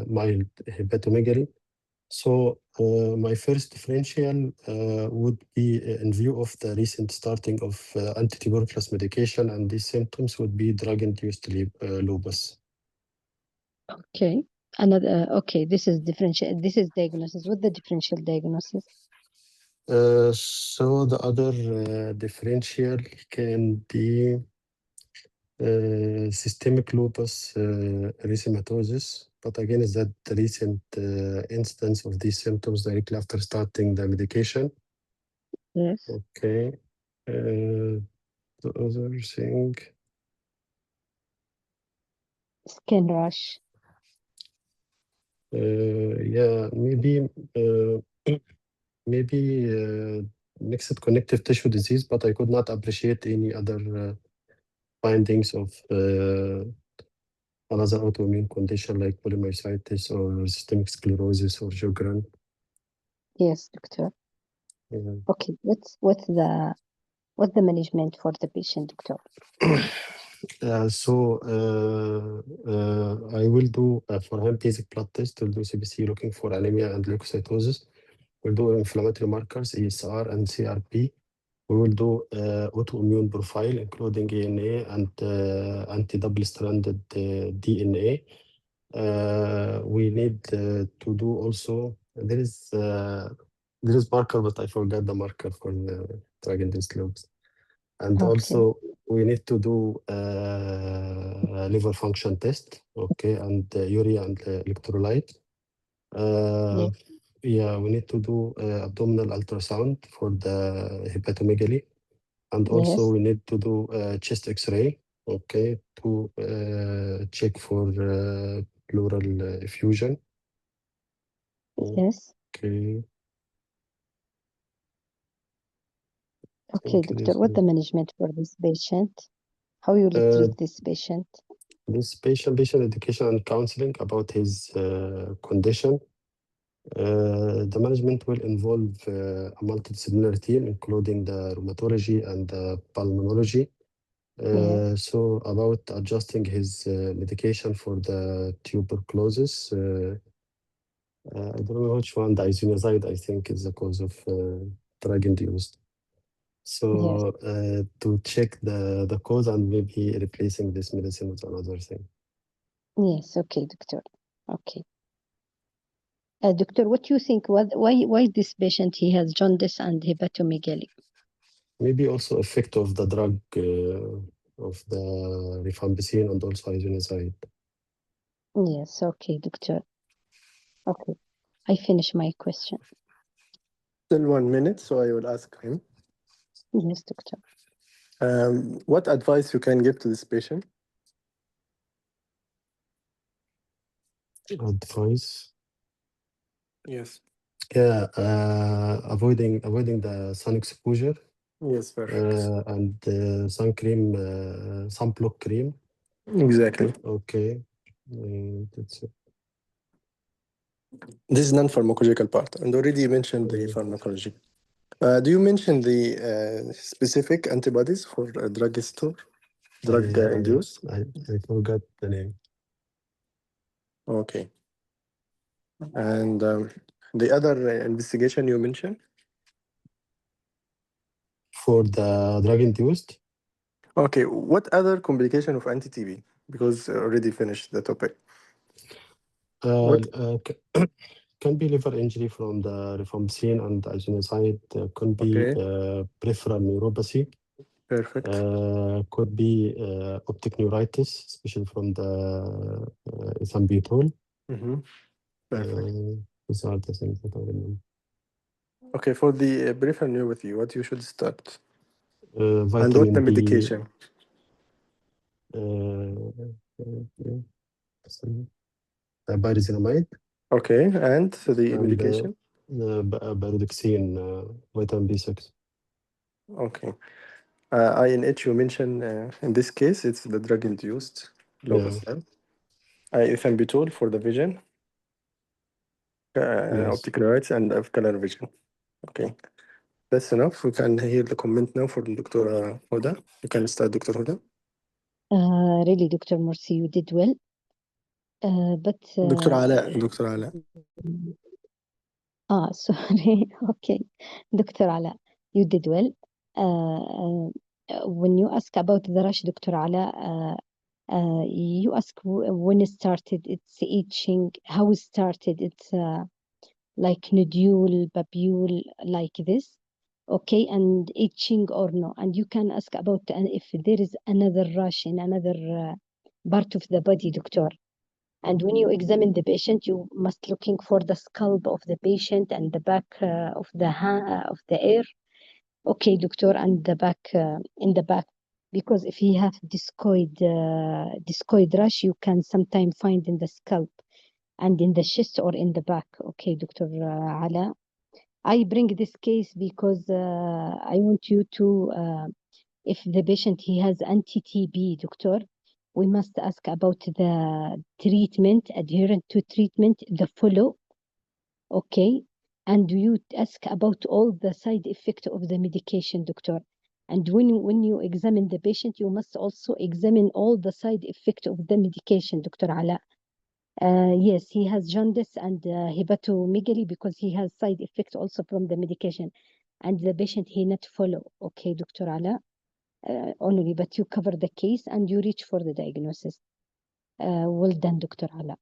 mild hepatomegaly. So my first differential would be in view of the recent starting of anti-tuberculous medication, and these symptoms would be drug-induced lupus. Okay. Another okay, this is differential. This is diagnosis. What the differential diagnosis? So the other differential can be systemic lupus erythematosus, but again, is that the recent instance of these symptoms directly after starting the medication? Yes. Okay. The other thing, Skin rash. yeah, maybe mixed connective tissue disease, but I could not appreciate any other findings of another autoimmune condition like polymyositis or systemic sclerosis or Sjogren. Yes, doctor. Yeah. Okay. What's the management for the patient, doctor? So I will do for him basic blood test. We'll do CBC looking for anemia and leukocytosis. We'll do inflammatory markers, ESR and CRP. We will do autoimmune profile, including ANA and anti-double-stranded DNA. We need to do also, there is marker, but I forgot the marker for the drug-induced lupus. And Okay. also we need to do liver function test, okay, and urea and electrolyte. Yeah. Yeah, we need to do abdominal ultrasound for the hepatomegaly. And also Yes. we need to do chest X-ray, okay, to check for pleural effusion. Yes. Okay. Okay, think doctor. this What the is- management for this patient? How you will treat this patient? This patient education and counseling about his condition. The management will involve a multidisciplinary team, including the rheumatology and the pulmonology. Yes. So about adjusting his medication for the tuberculosis, I don't know which one, the isoniazid, I think, is the cause of drug-induced. So to check the cause and maybe replacing this medicine with another thing. Yes. Okay, doctor. Okay. Doctor, what do you think? Why this patient he has jaundice and hepatomegaly? Maybe also effect of the drug of the rifampicin and also isoniazid. Yes. Okay, doctor. Okay. I finish my question. Still 1 minute, so I will ask him. Yes, doctor. What advice you can give to this patient? Advice? Yes. Yeah, avoiding the sun exposure Yes, perfect. and sun cream, sunblock cream. Exactly. Okay, that's it. This is non-pharmacological part, and already you mentioned the pharmacology. Do you mention the specific antibodies for drug induced? I forgot the name. Okay. And the other investigation you mentioned? For the drug induced? Okay. What other complication of anti-TB? Because already finished the topic. What? Can be liver injury from the rifampicin and isoniazid. Can be Okay. peripheral neuropathy. Perfect. Could be optic neuritis, especially from the ethambutol. Perfect. These are the things that I remember. Okay, for the peripheral neuropathy, what you should start? And what Vitamin the B. medication? Pyrazinamide. Okay, and the And medication? pyridoxine, vitamin B6. Okay. INH you mentioned in this case, it's the drug-induced lupus. Ethambutol for the vision, Yes. optic neuritis, and color vision. Okay, that's enough. We can hear the comment now from Dr. Huda. You can start, Dr. Huda. Really, Dr. Morsi, you did well. But Dr. Ala. Dr. Ala. sorry. Okay, Dr. Ala, you did well. When you ask about the rash, Dr. Ala, you ask when it started, it's itching, how it started, it's like nodule, papule, like this, okay, and itching or no. And you can ask about if there is another rash in another part of the body, doctor. And when you examine the patient, you must looking for the scalp of the patient and the back of the ear. Okay, doctor, and the back in the back, because if he have discoid rash, you can sometimes find in the scalp and in the chest or in the back. Okay, Dr. Ala, I bring this case because I want you to, if the patient he has anti-TB, doctor, we must ask about the treatment, adherent to treatment, the follow, okay? And you ask about all the side effect of the medication, doctor. And when you examine the patient, you must also examine all the side effect of the medication, Dr. Ala. Yes, he has jaundice and hepatomegaly because he has side effect also from the medication. And the patient he not follow. Okay, Dr. Ala. Only, but you cover the case and you reach for the diagnosis. Well done, Dr. Ala.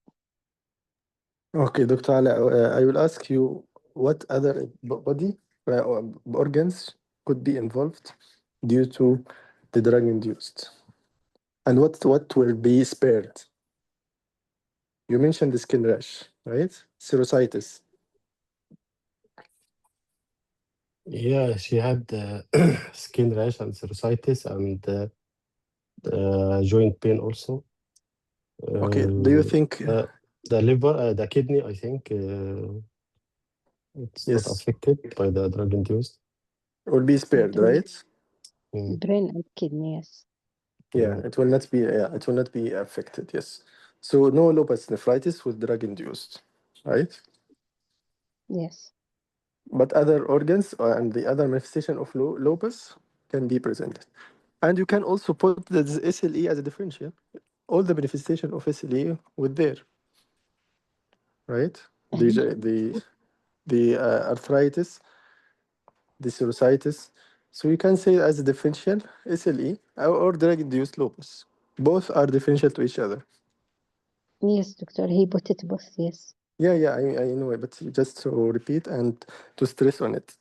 Okay, Dr. Ala, I will ask you what other body organs could be involved due to the drug-induced, and what will be spared. You mentioned the skin rash, right? Serositis. Yeah, she had skin rash and serositis and joint pain also. Okay, do you think? The liver, the kidney, I think it's not Yes, affected by the drug induced. will be spared, right? Brain and kidney, yes. Yeah, it will not be. Yeah, it will not be affected. Yes. So no lupus nephritis with drug induced, right? Yes. But other organs and the other manifestation of lupus can be presented. And you can also put the SLE as a differential. All the manifestation of SLE with there, right? The arthritis, the serositis. So you can say as a differential SLE or drug-induced lupus. Both are differential to each other. Yes, doctor, he put it both, yes. Yeah, I know it, but just to repeat and to stress on it.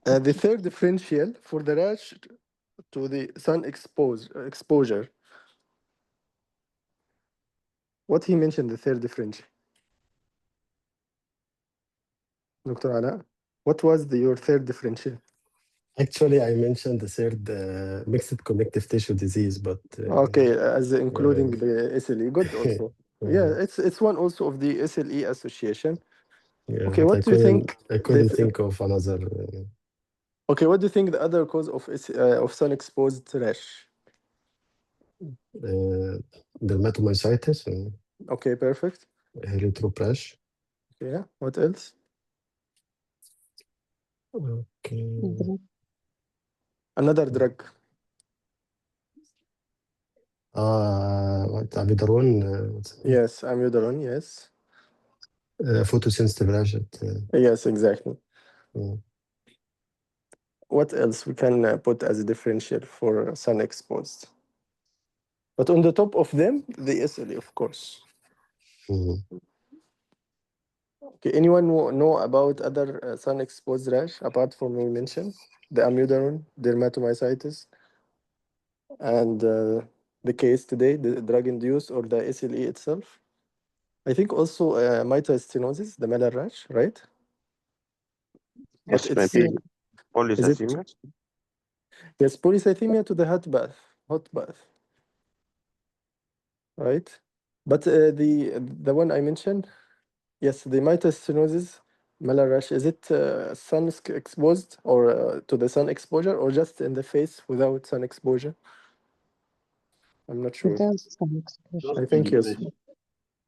The third differential for the rash to the sun exposure. What he mentioned, the third differential. Dr. Ala, what was your third differential? Actually, I mentioned the third mixed connective tissue disease, but Okay, as including the SLE, good also. Yeah, it's one also of the SLE association. yeah, Okay, but what do you think? I couldn't think of another. Okay, what do you think the other cause of sun-exposed rash? Dermatomyositis, Okay, perfect. erythroprash. Yeah, what else? Okay. Another drug. What, amiodarone? Yes, amiodarone, yes. Photosensitive rash. Yes, exactly. Mm. What else we can put as a differential for sun-exposed? But on the top of them, the SLE, of course. Mm. Okay, anyone know about other sun-exposed rash apart from we mentioned the amiodarone, dermatomyositis, and the case today, the drug-induced or the SLE itself? I think also mitral stenosis, the Miller rash, right? But Yes, it's maybe is it polycythemia. yes polycythemia to the hot bath, right? But the one I mentioned, yes, the mitral stenosis, Miller rash, is it sun exposed or to the sun exposure or just in the face without sun exposure? I'm not sure. Without sun exposure. I think yes.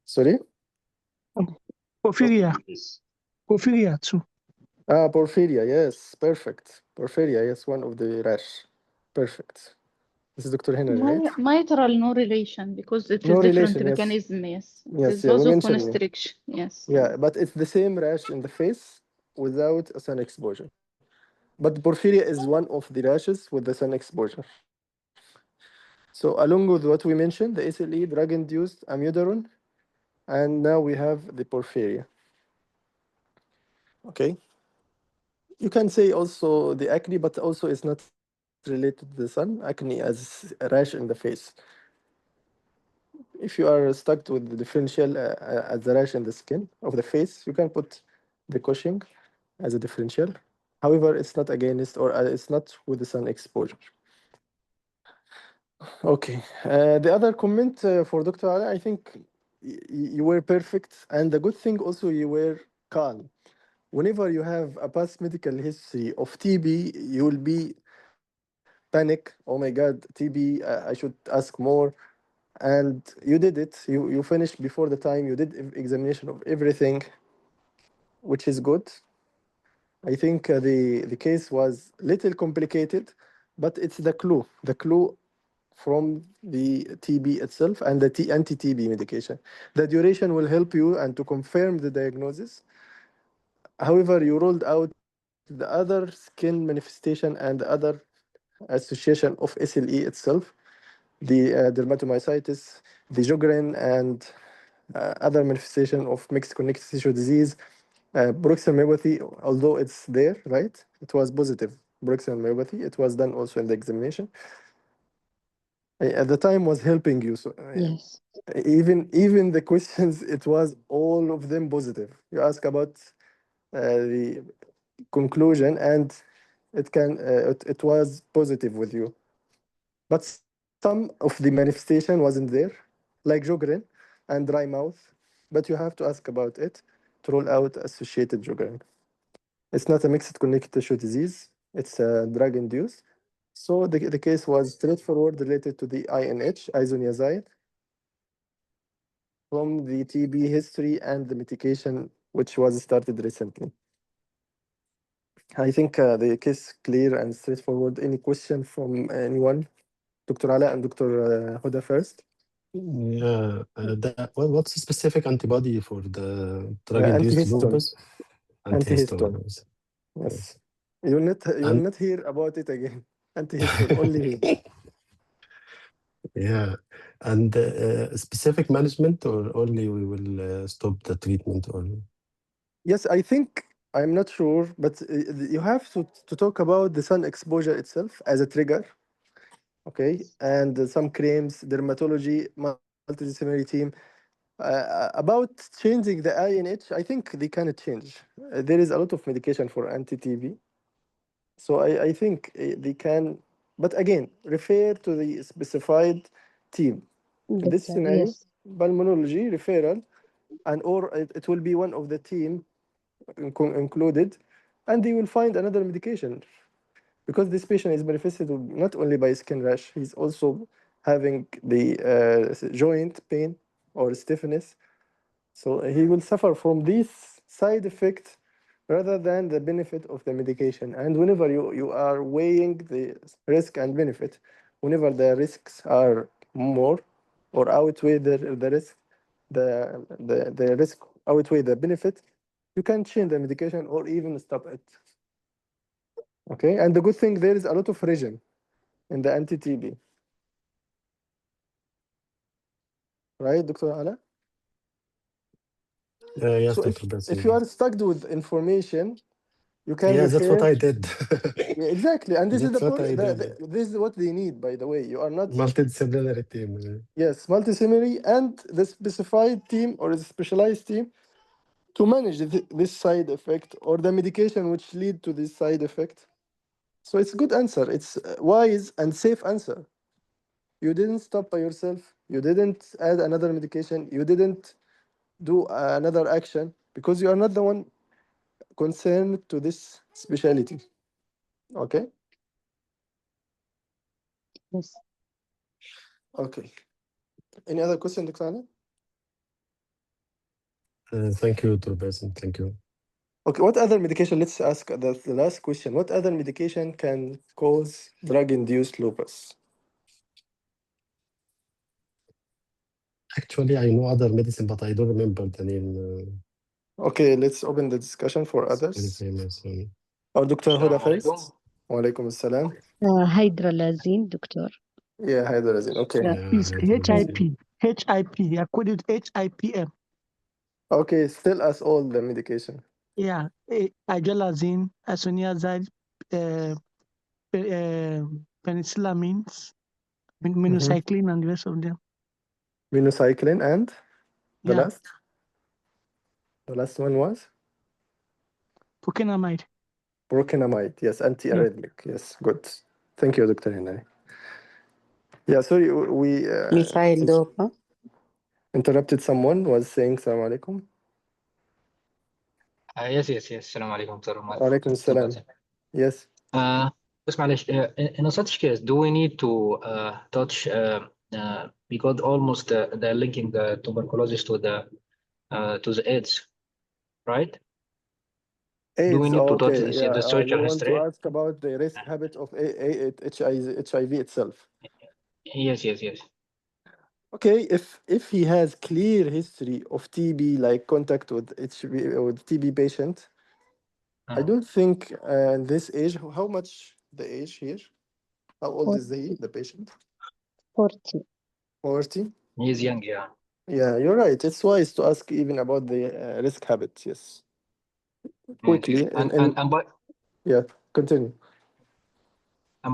Sorry? Porphyria. Porphyria too. Ah, porphyria, yes, perfect. Porphyria, yes, one of the rash. Perfect. This is Dr. Henry, right? Mitral, no relation because it is No different relation, yes. mechanism. Yes, it Yes, is yeah, we mentioned it. vasoconstriction. Yes. Yeah, but it's the same rash in the face without a sun exposure. But porphyria is one of the rashes with the sun exposure. So along with what we mentioned, the SLE, drug-induced amiodarone, and now we have the porphyria. Okay. You can say also the acne, but also it's not related to the sun. Acne as a rash in the face. If you are stuck with the differential as a rash in the skin of the face, you can put the Cushing as a differential. However, it's not against or it's not with the sun exposure. Okay. The other comment for Dr. Ali, I think you were perfect. And the good thing also, you were calm. Whenever you have a past medical history of TB, you will be panic. Oh my God, TB, I should ask more. And you did it. You finished before the time. You did examination of everything, which is good. I think the case was little complicated, but it's the clue from the TB itself and the anti-TB medication. The duration will help you and to confirm the diagnosis. However, you ruled out the other skin manifestation and the other association of SLE itself, the dermatomyositis, the Sjogren, and other manifestation of mixed connective tissue disease, paroxysmal myopathy, although it's there, right? It was positive paroxysmal myopathy. It was done also in the examination. At the time was helping you. So Yes. even the questions, it was all of them positive. You ask about the conclusion, and it was positive with you. But some of the manifestation wasn't there, like Sjogren and dry mouth. But you have to ask about it to rule out associated Sjogren. It's not a mixed connective tissue disease. It's a drug induced. So the case was straightforward related to the INH, isoniazide, from the TB history and the medication which was started recently. I think the case clear and straightforward. Any question from anyone? Dr. Ala and Dr. Huda first. Yeah, what's the specific antibody for the drug-induced Antihistone. lupus? Antihistone. Antihistone. Yes. You will not hear about it again. Antihistone only here. Yeah, and specific management or only we will stop the treatment or Yes, I think I'm not sure, but you have to talk about the sun exposure itself as a trigger, okay? And some creams, dermatology, multidisciplinary team. About changing the INH, I think they can change. There is a lot of medication for anti-TB. So I think they can, but again, refer to the specified team. In this Doctor, scenario, yes. pulmonology referral, and or it will be one of the team included, and they will find another medication because this patient is manifested not only by skin rash, he's also having the joint pain or stiffness. So he will suffer from this side effect rather than the benefit of the medication. And whenever you are weighing the risk and benefit, whenever the risks are more or outweigh the risk, the risk outweigh the benefit, you can change the medication or even stop it. Okay, and the good thing there is a lot of regime in the anti-TB. Right, Dr. Ala? Yes, So Dr. if Basim. you are stuck with information, you can Yeah, that's what refer. I did. Yeah, exactly, and this is That's the, what I did. this is what they need. By the way, you are not Multidisciplinary team. yes multidisciplinary and the specified team or the specialized team to manage this side effect or the medication which lead to this side effect. So it's a good answer. It's a wise and safe answer. You didn't stop by yourself. You didn't add another medication. You didn't do another action because you are not the one concerned to this specialty. Okay. Yes. Okay. Any other question, Dr. Ali? Thank you, Dr. Basim. Thank you. Okay. What other medication? Let's ask the last question. What other medication can cause drug-induced lupus? Actually, I know other medicine, but I don't remember the name. Okay. Let's open the discussion for It's very others. famous. Or Dr. Huda Assalamu alaikum. first. Wa alaikum assalam. Hydralazine, doctor. Yeah, hydrazine. Okay. Yeah, Yeah, it's I don't know. HIP, according to HIPM. Okay. Still us all the medication. Yeah, hydralazine, isoniazid, penicillamines, minocycline, and the rest of them. Minocycline and the Yeah, last? The last one was? procainamide. Procainamide. Yes, antiarrhythmic. Yes, good. Thank you, Dr. Hinay. Yeah, sorry, we Methyl dopa. interrupted someone was saying Assalamu alaikum. Yes. Assalamu alaikum, Dr. Umar. Wa alaikum assalam. Yes. بس معلش, in such case, do we need to touch because almost they're linking the tuberculosis to the AIDS, right? Do we AIDS, need to touch okay. this Yeah, the you social want to history? ask about the risk habit of HIV itself. Yes. Okay, if he has clear history of TB, like contact with HIV or TB patient, I don't think this age, how much the age here? How old is the patient? 40. 40? He's young, yeah. Yeah, you're right. It's wise to ask even about the risk habit. Yes. Quickly. And Yeah, continue.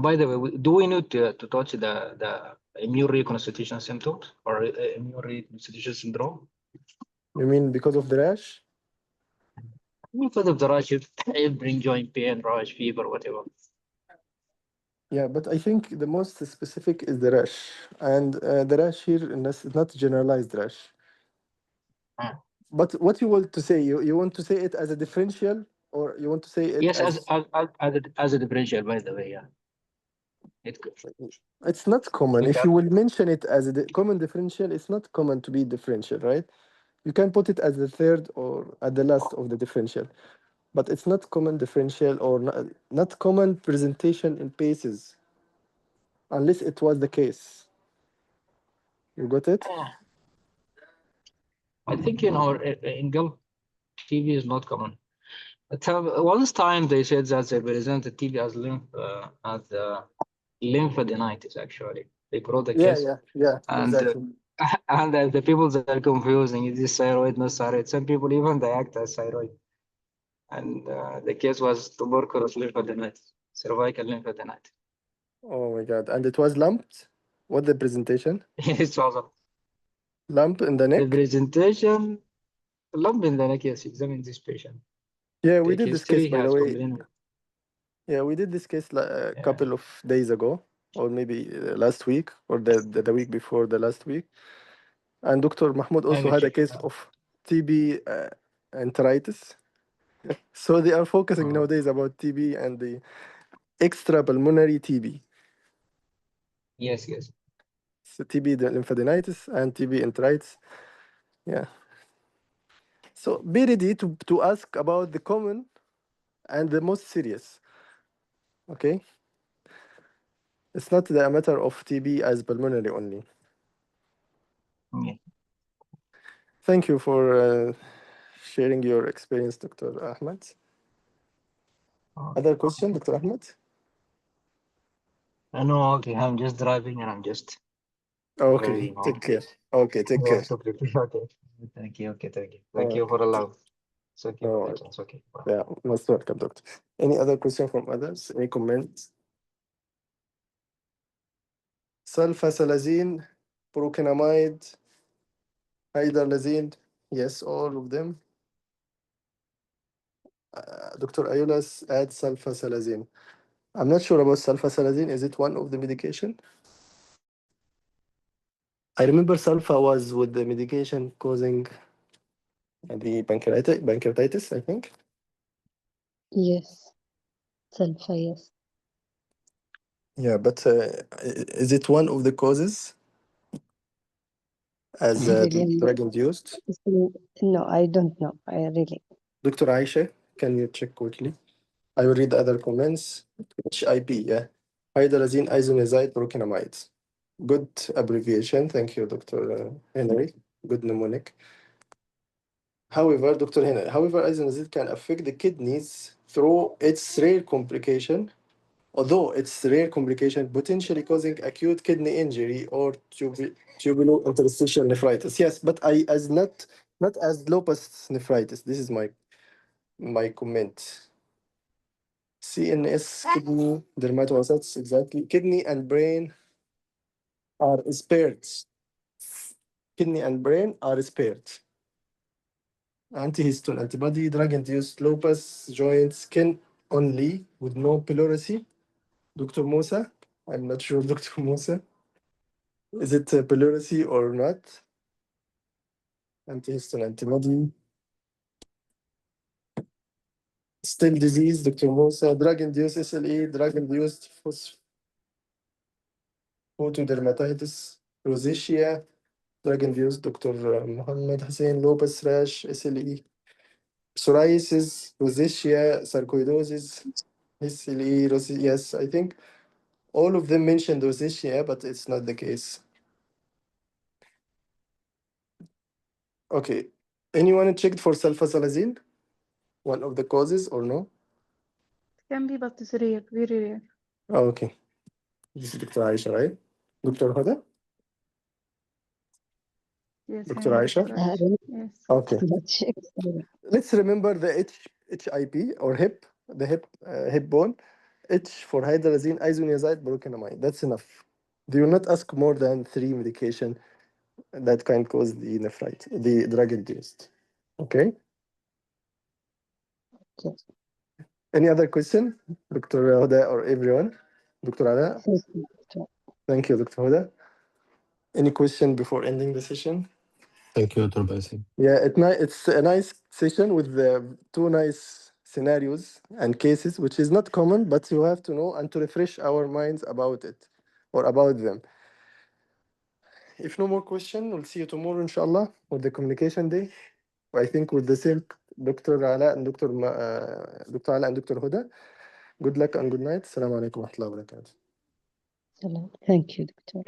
by the way, do we need to touch the immune reconstitution symptoms or immune reconstitution syndrome? You mean because of the rash? Because of the rash, it bring joint pain, rash, fever, whatever. Yeah, but I think the most specific is the rash. And the rash here is not generalized rash. But what you want to say? You want to say it as a differential or you want to say it Yes, as a differential, by the way, yeah. It's not common. If Okay. you will mention it as a common differential, it's not common to be differential, right? You can put it as the third or at the last of the differential, but it's not common differential or not common presentation in paces, unless it was the case. You got it? I think in Gulf, TB is not common. Once time they said that they presented TB as lymphadenitis. Actually, they brought the case. Yeah, And exactly. and the people that are confusing, is this thyroid, not thyroid? Some people even they act as thyroid. And the case was tuberculosis lymphadenitis, cervical lymphadenitis. Oh my God! And it was lumped. What the presentation? It was Lump in the the neck. presentation. Lump in the neck. Yes, examine this patient. Yeah, we The did this case, history by the has way. complained. Yeah, we did this case a couple of days ago, or maybe last week, or the week before the last week. And Dr. Mahmoud also had a case of TB enteritis. So they are focusing nowadays about TB and the extrapulmonary TB. Yes. So TB, the lymphadenitis, and TB enteritis. Yeah. So be ready to ask about the common and the most serious. Okay? It's not the matter of TB as pulmonary only. Yeah. Thank you for sharing your experience, Dr. Ahmed. Other question, Dr. Ahmed? No, okay. I'm just driving and I'm just. Okay, take care. Okay, take care. Okay. Thank you. Okay, thank you. All Thank you right. for allowing. It's okay. All right. It's okay. Yeah, most welcome, doctor. Any other question from others? Any comments? Sulfasalazine, procainamide, hydralazine. Yes, all of them. Dr. Ayulas adds sulfasalazine. I'm not sure about sulfasalazine. Is it one of the medication? I remember sulfa was with the medication causing the pancreatitis, I think. Yes. Sulfa, yes. Yeah, but is it one of the causes as Really, drug-induced? no, I don't know. I really. Dr. Aisha, can you check quickly? I will read the other comments. HIP, yeah. Hydrazine isoniazide procainamide. Good abbreviation. Thank you, Dr. Henry. Good mnemonic. However, Dr. Henry, isoniazide can affect the kidneys through its rare complication, although its rare complication potentially causing acute kidney injury or tubulointerstitial nephritis. Yes, but not as lupus nephritis. This is my comment. CNS, kidney, dermatocytes, exactly. Kidney and brain are spared. Kidney and brain are spared. Antihistone antibody, drug-induced lupus, joint, skin only with no pleurisy. Dr. Musa, I'm not sure, Dr. Musa. Is it pleurisy or not? Antihistone antibody. Still disease, Dr. Musa. Drug-induced SLE, drug-induced photodermatitis, rosacea, drug-induced Dr. Muhammad Hussein, lupus, rash, SLE, psoriasis, rosacea, sarcoidosis, SLE, yes, I think all of them mentioned rosacea, but it's not the case. Okay, anyone checked for sulfasalazine? One of the causes or no? Can be, but it's rare, very rare. Oh, okay. This is Dr. Aisha, right? Dr. Huda? Yes, Dr. I am Aisha? Dr. Aisha. Yes. Okay. Let's check. Let's remember the HIP or hip, the hip bone. H for hydrazine isoniazide procainamide. That's enough. They will not ask more than 3 medication that can cause the nephritis, the drug-induced. Okay. Okay. Any other question, Dr. Huda or everyone? Dr. Ala? Thank you, doctor. Thank you, Dr. Huda. Any question before ending the session? Thank you, Dr. Basim. Yeah, it's a nice session with the 2 nice scenarios and cases, which is not common, but you have to know and to refresh our minds about it or about them. If no more question, we'll see you tomorrow, inshallah, with the communication day. I think with the same Dr. Ala and Dr. Dr. Ala and Dr. Huda. Good luck and good night. Assalamu alaikum wa rahmatullahi wa barakatuh. Thank you, doctor.